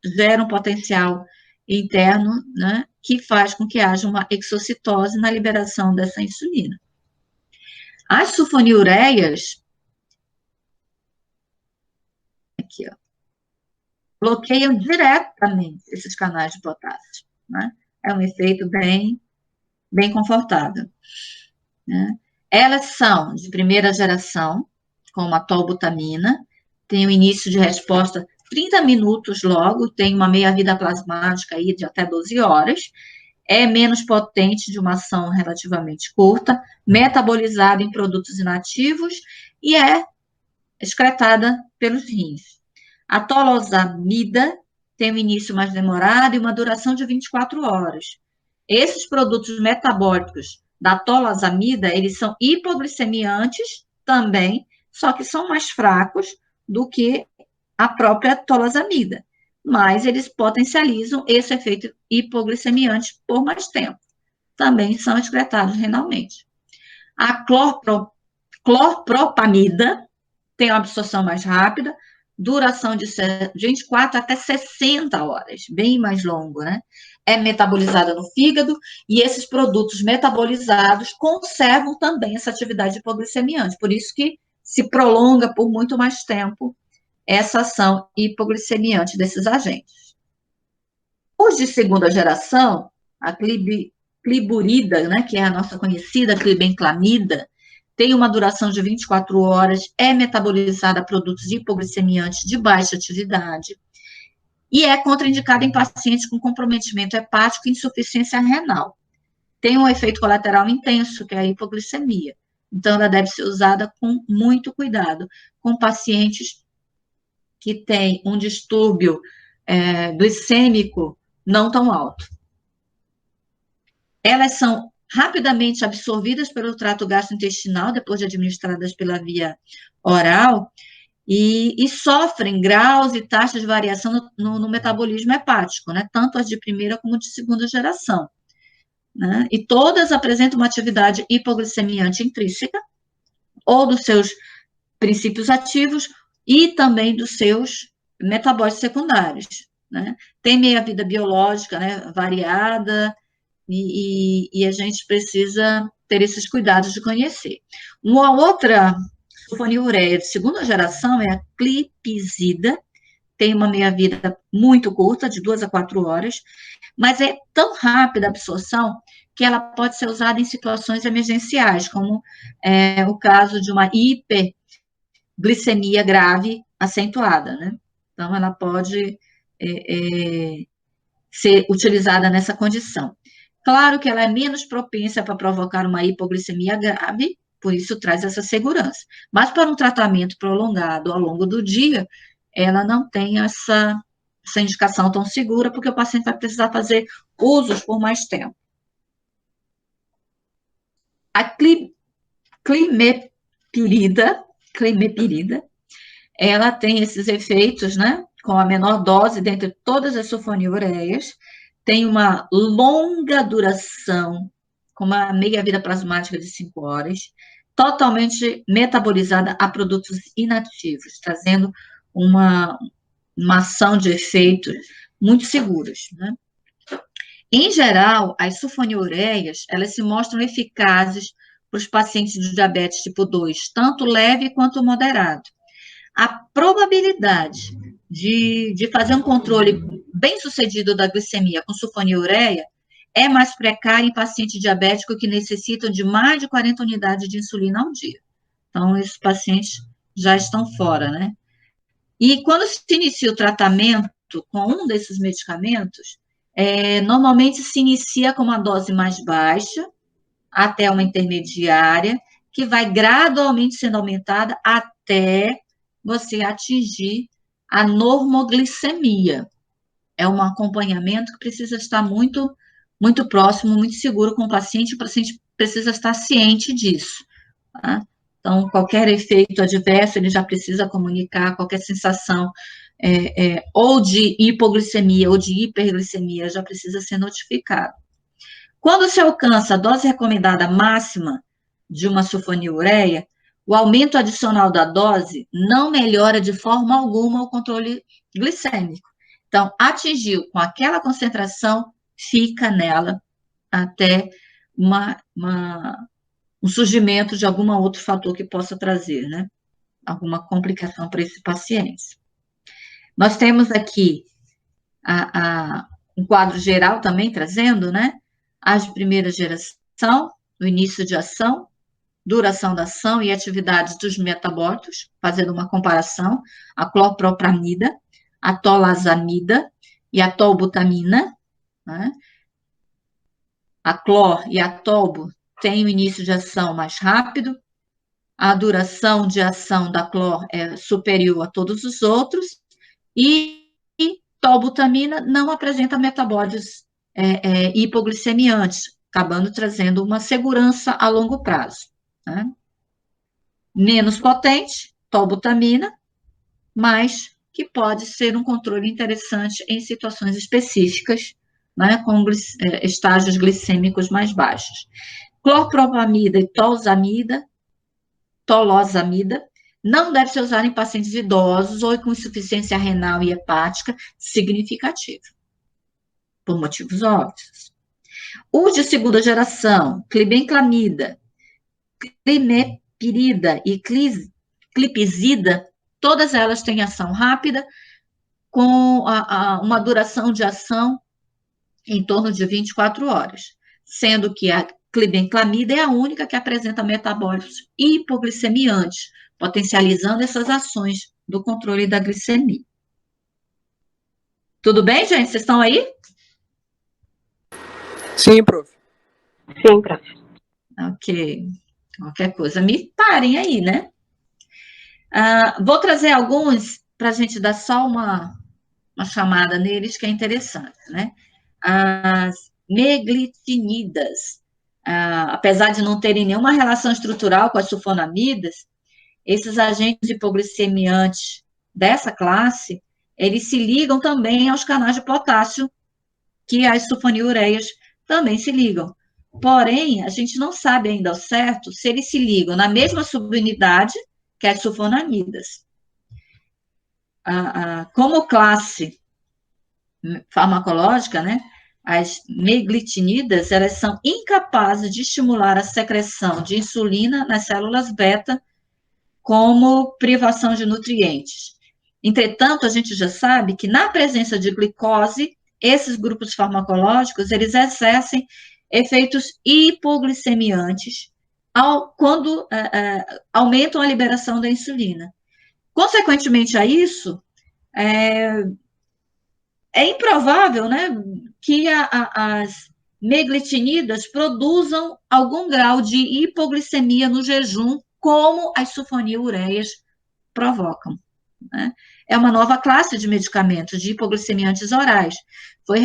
gera um potencial interno, né, que faz com que haja uma exocitose na liberação dessa insulina. As sulfonilureias, aqui, ó, bloqueiam diretamente esses canais de potássio, né? É um efeito bem confortável, né? Elas são de primeira geração, como a tolbutamina, tem um início de resposta 30 minutos logo, tem uma meia-vida plasmática aí de até 12 horas, é menos potente, de uma ação relativamente curta, metabolizada em produtos inativos e é excretada pelos rins. A tolosamida tem um início mais demorado e uma duração de 24 horas. Esses produtos metabólicos da tolosamida, eles são hipoglicemiantes também, só que são mais fracos do que a própria tolosamida, mas eles potencializam esse efeito hipoglicemiante por mais tempo. Também são excretados renalmente. A clorpropamida tem uma absorção mais rápida, duração de 24 até 60 horas, bem mais longo, né? É metabolizada no fígado e esses produtos metabolizados conservam também essa atividade hipoglicemiante, por isso que se prolonga por muito mais tempo essa ação hipoglicemiante desses agentes. Os de segunda geração, a cliburida, né, que é a nossa conhecida clibenclamida, tem uma duração de 24 horas, é metabolizada a produtos hipoglicemiantes de baixa atividade e é contraindicada em pacientes com comprometimento hepático e insuficiência renal. Tem um efeito colateral intenso, que é a hipoglicemia. Então, ela deve ser usada com muito cuidado, com pacientes que têm um distúrbio glicêmico não tão alto. Elas são rapidamente absorvidas pelo trato gastrointestinal, depois de administradas pela via oral, e sofrem graus e taxas de variação no metabolismo hepático, né? Tanto as de primeira como de segunda geração, né? E todas apresentam uma atividade hipoglicemiante intrínseca, ou dos seus princípios ativos, e também dos seus metabólitos secundários, né? Tem meia-vida biológica, né, variada, e a gente precisa ter esses cuidados de conhecer. Uma outra sulfonilureia de segunda geração é a clipizida, tem uma meia-vida muito curta, de 2 a 4 horas, mas é tão rápida a absorção que ela pode ser usada em situações emergenciais, como o caso de uma hiperglicemia grave acentuada, né? Então, ela pode ser utilizada nessa condição. Claro que ela é menos propensa para provocar uma hipoglicemia grave, por isso traz essa segurança. Mas para um tratamento prolongado ao longo do dia, ela não tem essa indicação tão segura, porque o paciente vai precisar fazer usos por mais tempo. A climepirida, ela tem esses efeitos, né, com a menor dose dentre todas as sulfonilureias, tem uma longa duração, com uma meia-vida plasmática de 5 horas, totalmente metabolizada a produtos inativos, trazendo uma ação de efeitos muito seguros, né? Em geral, as sulfonilureias, elas se mostram eficazes para os pacientes de diabetes tipo 2, tanto leve quanto moderado. A probabilidade de fazer um controle bem sucedido da glicemia com sulfonilureia é mais precária em paciente diabético que necessitam de mais de 40 unidades de insulina ao dia. Então, esses pacientes já estão fora, né? E quando se inicia o tratamento com um desses medicamentos, normalmente se inicia com uma dose mais baixa, até uma intermediária, que vai gradualmente sendo aumentada até você atingir a normoglicemia. É um acompanhamento que precisa estar muito, muito próximo, muito seguro com o paciente precisa estar ciente disso, tá? Então, qualquer efeito adverso, ele já precisa comunicar, qualquer sensação ou de hipoglicemia ou de hiperglicemia já precisa ser notificado. Quando se alcança a dose recomendada máxima de uma sulfonilureia, o aumento adicional da dose não melhora de forma alguma o controle glicêmico. Então, atingiu com aquela concentração, fica nela até um surgimento de algum outro fator que possa trazer, né? Alguma complicação para esse paciente. Nós temos aqui um quadro geral também trazendo, né? As de primeira geração, o início de ação, duração da ação e atividades dos metabólitos, fazendo uma comparação, a clopropramida, a tolazamida e a tolbutamina, né? A clor e a tolbo têm o início de ação mais rápido, a duração de ação da clor é superior a todos os outros, e tolbutamina não apresenta metabólitos hipoglicemiantes, acabando trazendo uma segurança a longo prazo, né? Menos potente, tolbutamina, mas que pode ser um controle interessante em situações específicas, né, com estágios glicêmicos mais baixos. Clorpropamida e tolozamida, não deve ser usado em pacientes idosos ou com insuficiência renal e hepática significativa, por motivos óbvios. Os de segunda geração, clibenclamida, climepirida e clipizida, todas elas têm ação rápida, com uma duração de ação em torno de 24 horas, sendo que a clibenclamida é a única que apresenta metabólitos hipoglicemiantes, potencializando essas ações do controle da glicemia. Tudo bem, gente? Vocês estão aí? Sim, prof. Sim, prof. Ok. Qualquer coisa, me parem aí, né? Vou trazer alguns para a gente dar só uma chamada neles, que é interessante, né? As meglitinidas, apesar de não terem nenhuma relação estrutural com as sulfonamidas, esses agentes hipoglicemiantes dessa classe, eles se ligam também aos canais de potássio, que as sulfonilureias também se ligam. Porém, a gente não sabe ainda ao certo se eles se ligam na mesma subunidade que as sulfonamidas. Como classe farmacológica, né, as meglitinidas, elas são incapazes de estimular a secreção de insulina nas células beta como privação de nutrientes. Entretanto, a gente já sabe que na presença de glicose, esses grupos farmacológicos, eles exercem efeitos hipoglicemiantes quando aumentam a liberação da insulina. Consequentemente a isso, é improvável, né, que as meglitinidas produzam algum grau de hipoglicemia no jejum, como as sulfonilureias provocam, né? É uma nova classe de medicamentos de hipoglicemiantes orais. Foi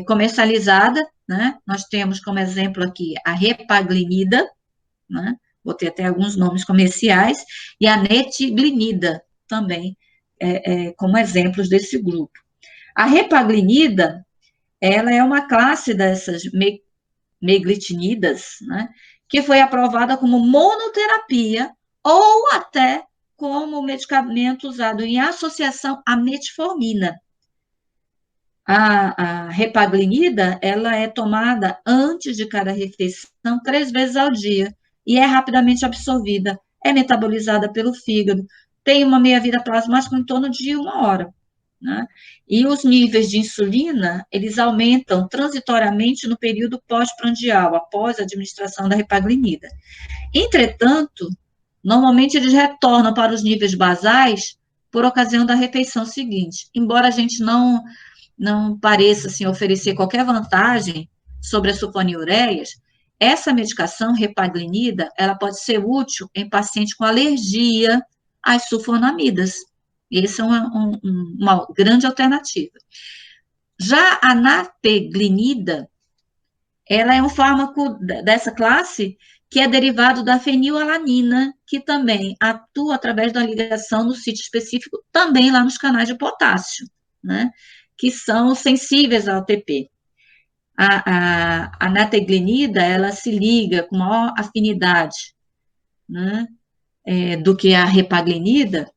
comercializada, né? Nós temos como exemplo aqui a repaglinida, né? Vou ter até alguns nomes comerciais, e a netiglinida também, como exemplos desse grupo. A repaglinida, ela é uma classe dessas meglitinidas, né, que foi aprovada como monoterapia ou até como medicamento usado em associação à metformina. A repaglinida, ela é tomada antes de cada refeição, 3 vezes ao dia, e é rapidamente absorvida, é metabolizada pelo fígado, tem uma meia-vida plasmática em torno de 1 hora, né? E os níveis de insulina, eles aumentam transitoriamente no período pós-prandial, após a administração da repaglinida. Entretanto, normalmente eles retornam para os níveis basais por ocasião da refeição seguinte, embora a gente não pareça assim, oferecer qualquer vantagem sobre as sulfonilureias, essa medicação, repaglinida, ela pode ser útil em paciente com alergia às sulfonamidas. Essa é uma grande alternativa. Já a napeglinida, ela é um fármaco dessa classe que é derivado da fenilalanina, que também atua através da ligação no sítio específico, também lá nos canais de potássio, né? Que são sensíveis ao ATP. A nateglinida, ela se liga com maior afinidade, né, do que a repaglinida,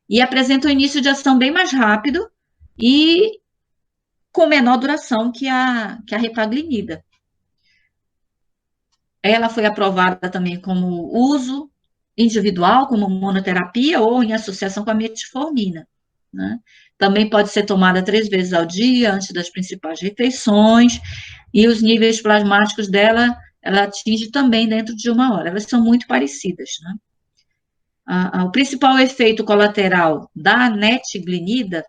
e apresenta um início de ação bem mais rápido e com menor duração que a repaglinida. Ela foi aprovada também como uso individual, como monoterapia, ou em associação com a metformina, né? Também pode ser tomada 3 vezes ao dia, antes das principais refeições, e os níveis plasmáticos dela, ela atinge também dentro de 1 hora. Elas são muito parecidas, né? O principal efeito colateral da netiglinida,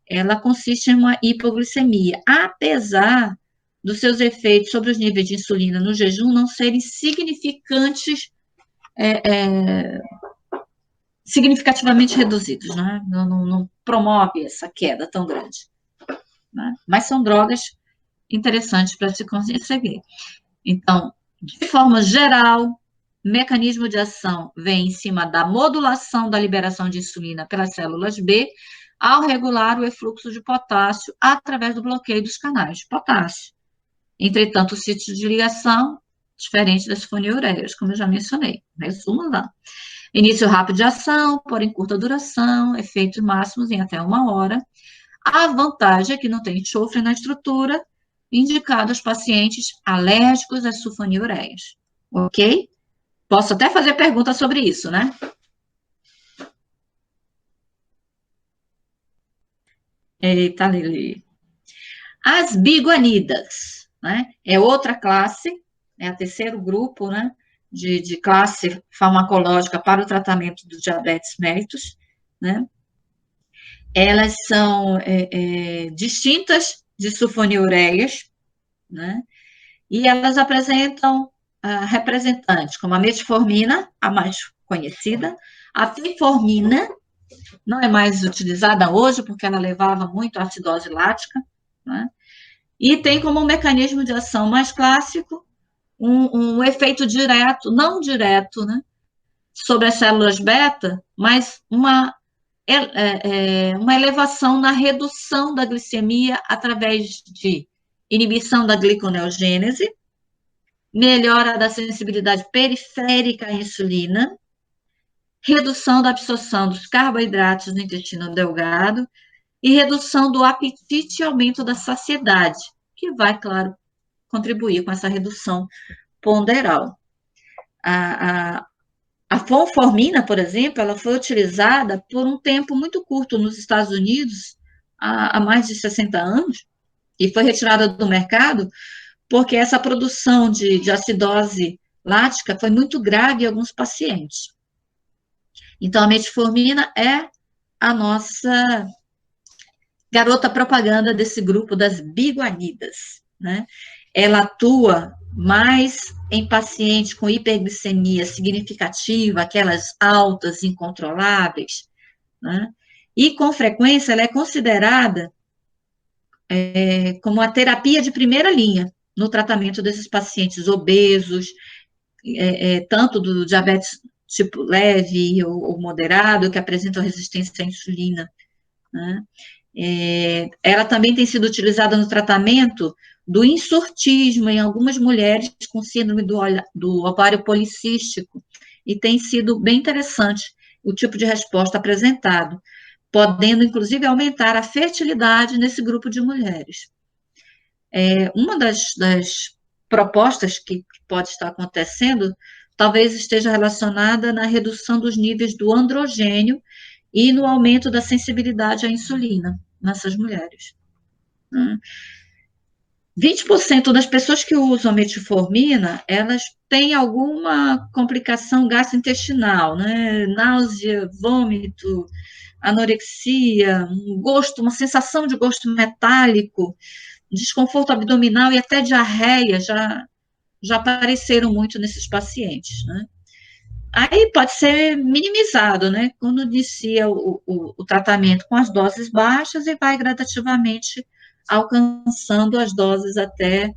ela consiste em uma hipoglicemia, apesar dos seus efeitos sobre os níveis de insulina no jejum não serem significantes, significativamente reduzidos, né? Não promove essa queda tão grande, né? Mas são drogas interessantes para se conseguir. Então, de forma geral, mecanismo de ação vem em cima da modulação da liberação de insulina pelas células B, ao regular o efluxo de potássio através do bloqueio dos canais de potássio. Entretanto, o sítio de ligação, diferente das sulfonilureias, como eu já mencionei. Resumo lá. Início rápido de ação, porém curta duração, efeitos máximos em até 1 hora. A vantagem é que não tem enxofre na estrutura, indicado aos pacientes alérgicos às sulfonilureias. Ok? Posso até fazer perguntas sobre isso, né? Eita, Lili. As biguanidas, né? É outra classe, é o terceiro grupo, né? De classe farmacológica para o tratamento do diabetes mellitus, né? Elas são distintas de sulfonilureias, né? E elas apresentam representantes como a metformina, a mais conhecida, a fenformina, não é mais utilizada hoje porque ela levava muito a acidose lática, né? E tem como mecanismo de ação mais clássico um efeito direto, não direto, né, sobre as células beta, mas uma elevação na redução da glicemia através de inibição da gliconeogênese, melhora da sensibilidade periférica à insulina, redução da absorção dos carboidratos no intestino delgado e redução do apetite e aumento da saciedade, que vai, claro, contribuir com essa redução ponderal. A fenformina, por exemplo, ela foi utilizada por um tempo muito curto nos Estados Unidos, há mais de 60 anos, e foi retirada do mercado porque essa produção de acidose lática foi muito grave em alguns pacientes. Então, a metformina é a nossa garota propaganda desse grupo das biguanidas, né? Ela atua mais em pacientes com hiperglicemia significativa, aquelas altas incontroláveis, né? E, com frequência, ela é considerada como a terapia de primeira linha no tratamento desses pacientes obesos, tanto do diabetes tipo leve ou moderado, que apresentam resistência à insulina, né? Ela também tem sido utilizada no tratamento do insurtismo em algumas mulheres com síndrome do ovário policístico, e tem sido bem interessante o tipo de resposta apresentado, podendo, inclusive, aumentar a fertilidade nesse grupo de mulheres. Uma das propostas que pode estar acontecendo talvez esteja relacionada na redução dos níveis do androgênio e no aumento da sensibilidade à insulina nessas mulheres. 20% das pessoas que usam metformina, elas têm alguma complicação gastrointestinal, né? Náusea, vômito, anorexia, uma sensação de gosto metálico, desconforto abdominal e até diarreia já apareceram muito nesses pacientes, né? Aí pode ser minimizado, né? Quando inicia o tratamento com as doses baixas e vai gradativamente alcançando as doses até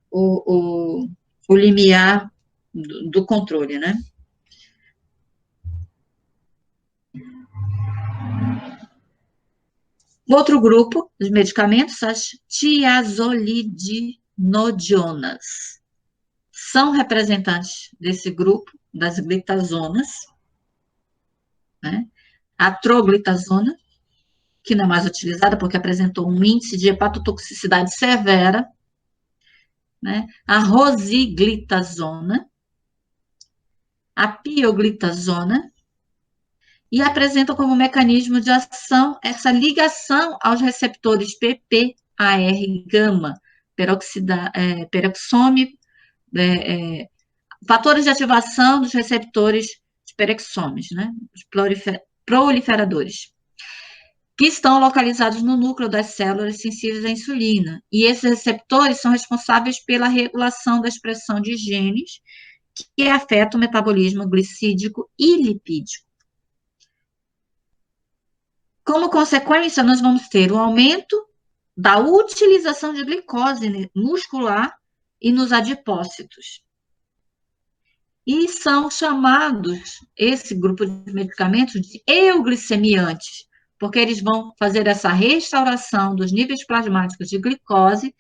o limiar do controle, né? Outro grupo de medicamentos, as tiazolidinodionas, são representantes desse grupo das glitazonas, né? A troglitazona, que não é mais utilizada porque apresentou um índice de hepatotoxicidade severa, né? A rosiglitazona, a pioglitazona, e apresentam como mecanismo de ação essa ligação aos receptores PPAR gama, peroxome, fatores de ativação dos receptores de peroxomes, né? Os proliferadores, que estão localizados no núcleo das células sensíveis à insulina. E esses receptores são responsáveis pela regulação da expressão de genes que afetam o metabolismo glicídico e lipídico. Como consequência, nós vamos ter o aumento da utilização de glicose muscular e nos adipócitos. E são chamados, esse grupo de medicamentos, de euglicemiantes, porque eles vão fazer essa restauração dos níveis plasmáticos de glicose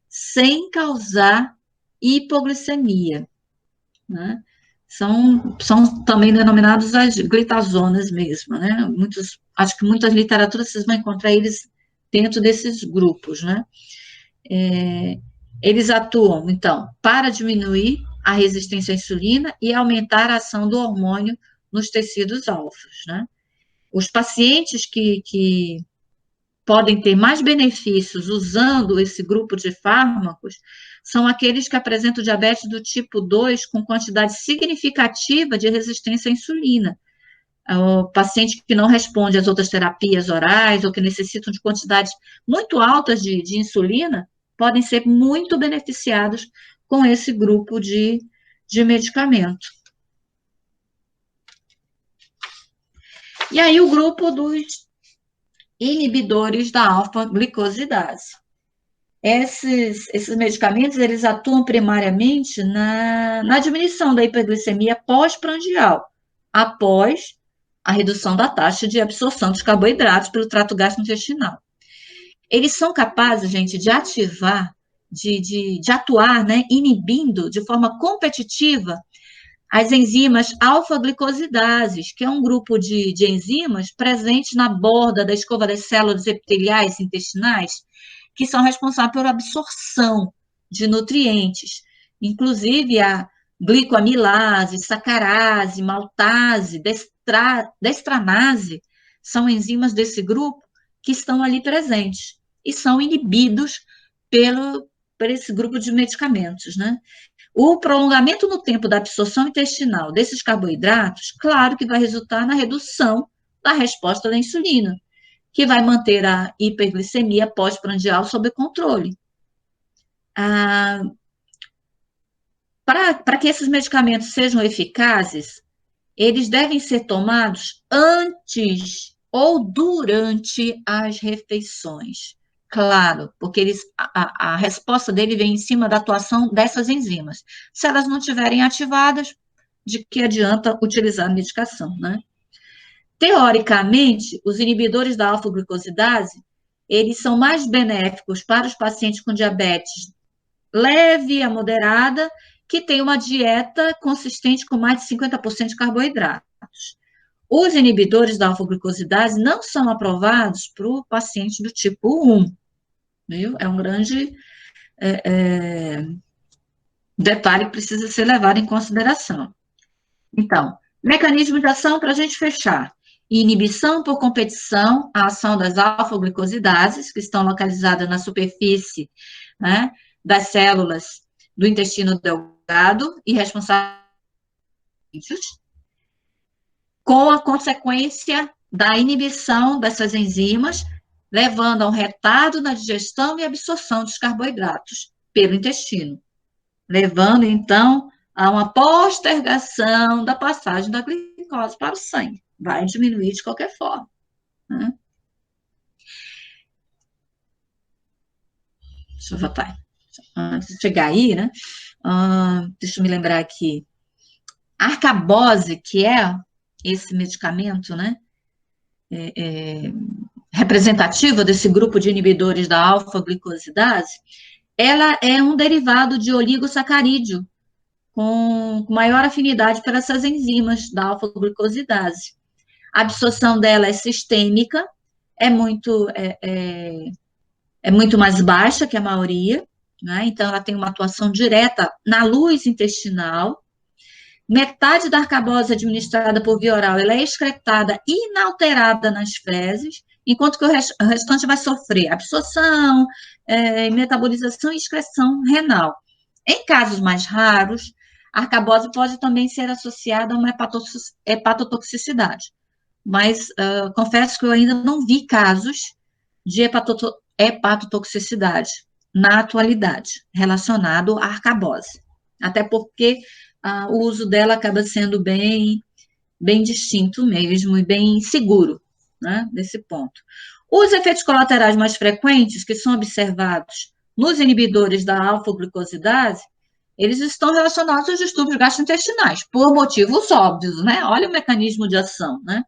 sem causar hipoglicemia, né? São também denominados as glitazonas mesmo, né? Acho que muitas literaturas vocês vão encontrar eles dentro desses grupos, né? Eles atuam, então, para diminuir a resistência à insulina e aumentar a ação do hormônio nos tecidos alfos, né? Os pacientes que podem ter mais benefícios usando esse grupo de fármacos são aqueles que apresentam diabetes do tipo 2 com quantidade significativa de resistência à insulina. O paciente que não responde às outras terapias orais ou que necessitam de quantidades muito altas de insulina podem ser muito beneficiados com esse grupo de medicamento. E aí o grupo dos inibidores da alfa-glicosidase. Esses medicamentos, eles atuam primariamente na diminuição da hiperglicemia pós-prandial, após a redução da taxa de absorção dos carboidratos pelo trato gastrointestinal. Eles são capazes, gente, de ativar, de atuar, né, inibindo de forma competitiva as enzimas alfa-glicosidases, que é um grupo de enzimas presentes na borda da escova das células epiteliais intestinais, que são responsáveis pela absorção de nutrientes, inclusive a glicoamilase, sacarase, maltase, destranase, são enzimas desse grupo que estão ali presentes e são inibidos por esse grupo de medicamentos, né? O prolongamento no tempo da absorção intestinal desses carboidratos, claro que vai resultar na redução da resposta da insulina, que vai manter a hiperglicemia pós-prandial sob controle. Para que esses medicamentos sejam eficazes, eles devem ser tomados antes ou durante as refeições. Claro, porque a resposta dele vem em cima da atuação dessas enzimas. Se elas não estiverem ativadas, de que adianta utilizar a medicação, né? Teoricamente, os inibidores da alfa-glucosidase, eles são mais benéficos para os pacientes com diabetes leve a moderada, que tem uma dieta consistente com mais de 50% de carboidratos. Os inibidores da alfa-glucosidase não são aprovados para o paciente do tipo 1, viu? É um grande detalhe que precisa ser levado em consideração. Então, mecanismo de ação para a gente fechar. Inibição por competição, a ação das alfa-glicosidases, que estão localizadas na superfície, né, das células do intestino delgado e responsáveis com a consequência da inibição dessas enzimas, levando a um retardo na digestão e absorção dos carboidratos pelo intestino, levando, então, a uma postergação da passagem da glicose para o sangue. Vai diminuir de qualquer forma, né? Deixa eu voltar. Antes de chegar aí, né? Deixa eu me lembrar aqui. A arcabose, que é esse medicamento, né? Representativa desse grupo de inibidores da alfa-glicosidase, ela é um derivado de oligosacarídeo, com maior afinidade para essas enzimas da alfa-glucosidase. A absorção dela é sistêmica, é muito mais baixa que a maioria, né? Então ela tem uma atuação direta na luz intestinal. Metade da arcabose administrada por via oral, ela é excretada inalterada nas fezes, enquanto que o restante vai sofrer absorção, metabolização e excreção renal. Em casos mais raros, a arcabose pode também ser associada a uma hepatotoxicidade, mas confesso que eu ainda não vi casos de hepatotoxicidade na atualidade relacionado à arcabose, até porque o uso dela acaba sendo bem distinto mesmo e bem seguro, né, desse ponto. Os efeitos colaterais mais frequentes que são observados nos inibidores da alfa-glucosidase, eles estão relacionados aos distúrbios gastrointestinais, por motivos óbvios, né? Olha o mecanismo de ação, né?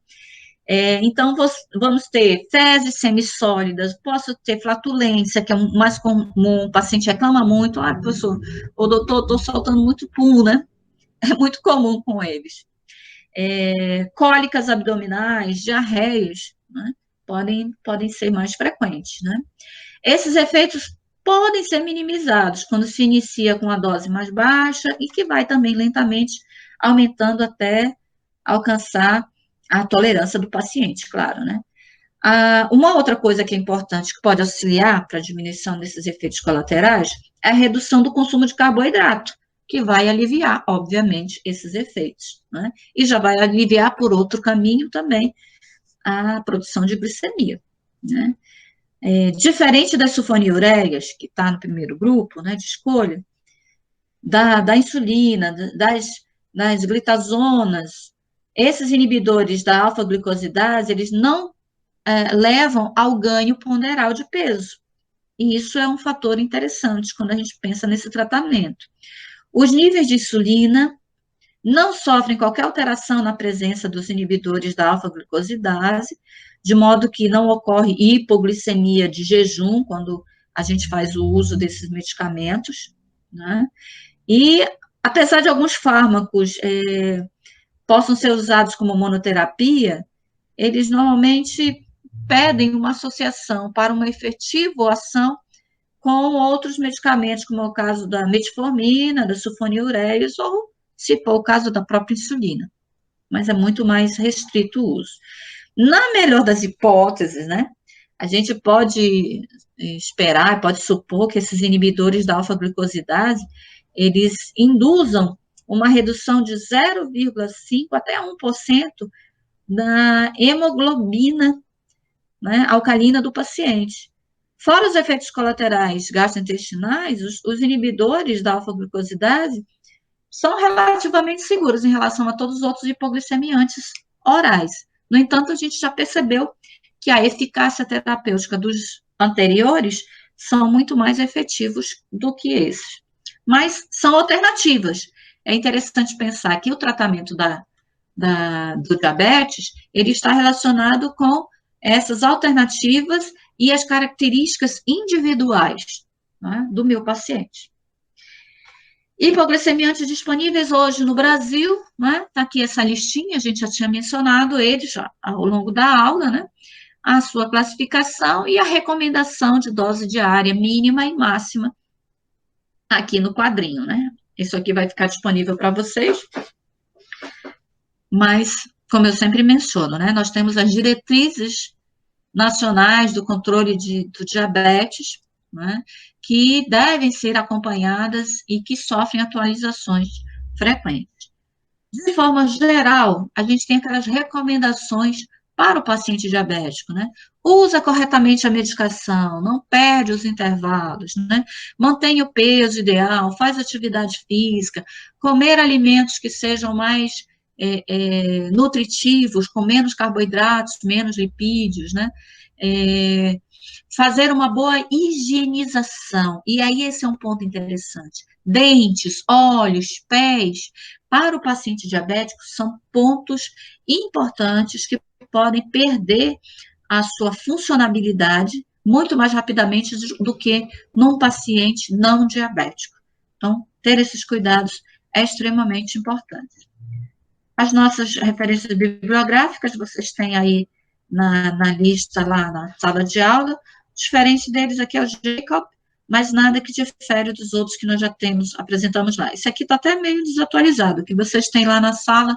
Então, vamos ter fezes semissólidas, posso ter flatulência, que é o mais comum, o paciente reclama muito, professor, o doutor, estou soltando muito pum, né? É muito comum com eles. Cólicas abdominais, diarreias, né? Podem ser mais frequentes, né? Esses efeitos podem ser minimizados quando se inicia com a dose mais baixa e que vai também lentamente aumentando até alcançar a tolerância do paciente, claro, né? Uma outra coisa que é importante, que pode auxiliar para a diminuição desses efeitos colaterais, é a redução do consumo de carboidrato, que vai aliviar, obviamente, esses efeitos, né? E já vai aliviar por outro caminho também a produção de glicemia, né? Diferente das sulfonilureias, que está no primeiro grupo, né, de escolha, da insulina, das glitazonas, esses inibidores da alfa-glucosidase, eles não levam ao ganho ponderal de peso. E isso é um fator interessante quando a gente pensa nesse tratamento. Os níveis de insulina não sofrem qualquer alteração na presença dos inibidores da alfa-glucosidase, de modo que não ocorre hipoglicemia de jejum quando a gente faz o uso desses medicamentos, né? E, apesar de alguns fármacos possam ser usados como monoterapia, eles normalmente pedem uma associação para uma efetiva ação com outros medicamentos, como é o caso da metformina, da sulfonilureias, ou, se for o caso, da própria insulina. Mas é muito mais restrito o uso. Na melhor das hipóteses, né, a gente pode esperar, pode supor que esses inibidores da alfa-glucosidase, eles induzam uma redução de 0,5% até 1% da hemoglobina, né, alcalina do paciente. Fora os efeitos colaterais gastrointestinais, os inibidores da alfa-glucosidase são relativamente seguros em relação a todos os outros hipoglicemiantes orais, No entanto, a gente já percebeu que a eficácia terapêutica dos anteriores são muito mais efetivos do que esses. Mas são alternativas. É interessante pensar que o tratamento do diabetes, ele está relacionado com essas alternativas e as características individuais, né, do meu paciente. Hipoglicemiantes disponíveis hoje no Brasil, né? Tá aqui essa listinha, a gente já tinha mencionado eles já ao longo da aula, né? A sua classificação e a recomendação de dose diária mínima e máxima aqui no quadrinho, né? Isso aqui vai ficar disponível para vocês, mas, como eu sempre menciono, né? Nós temos as diretrizes nacionais do controle do diabetes, né, que devem ser acompanhadas e que sofrem atualizações frequentes. De forma geral, a gente tem aquelas recomendações para o paciente diabético, né? Usa corretamente a medicação, não perde os intervalos, né? Mantenha o peso ideal, faz atividade física, comer alimentos que sejam mais nutritivos, com menos carboidratos, menos lipídios, né? Fazer uma boa higienização, e aí esse é um ponto interessante. Dentes, olhos, pés, para o paciente diabético, são pontos importantes que podem perder a sua funcionabilidade muito mais rapidamente do que num paciente não diabético. Então, ter esses cuidados é extremamente importante. As nossas referências bibliográficas, vocês têm aí na lista lá na sala de aula. Diferente deles aqui é o Jacob, mas nada que difere dos outros que nós já apresentamos lá. Esse aqui está até meio desatualizado, o que vocês têm lá na sala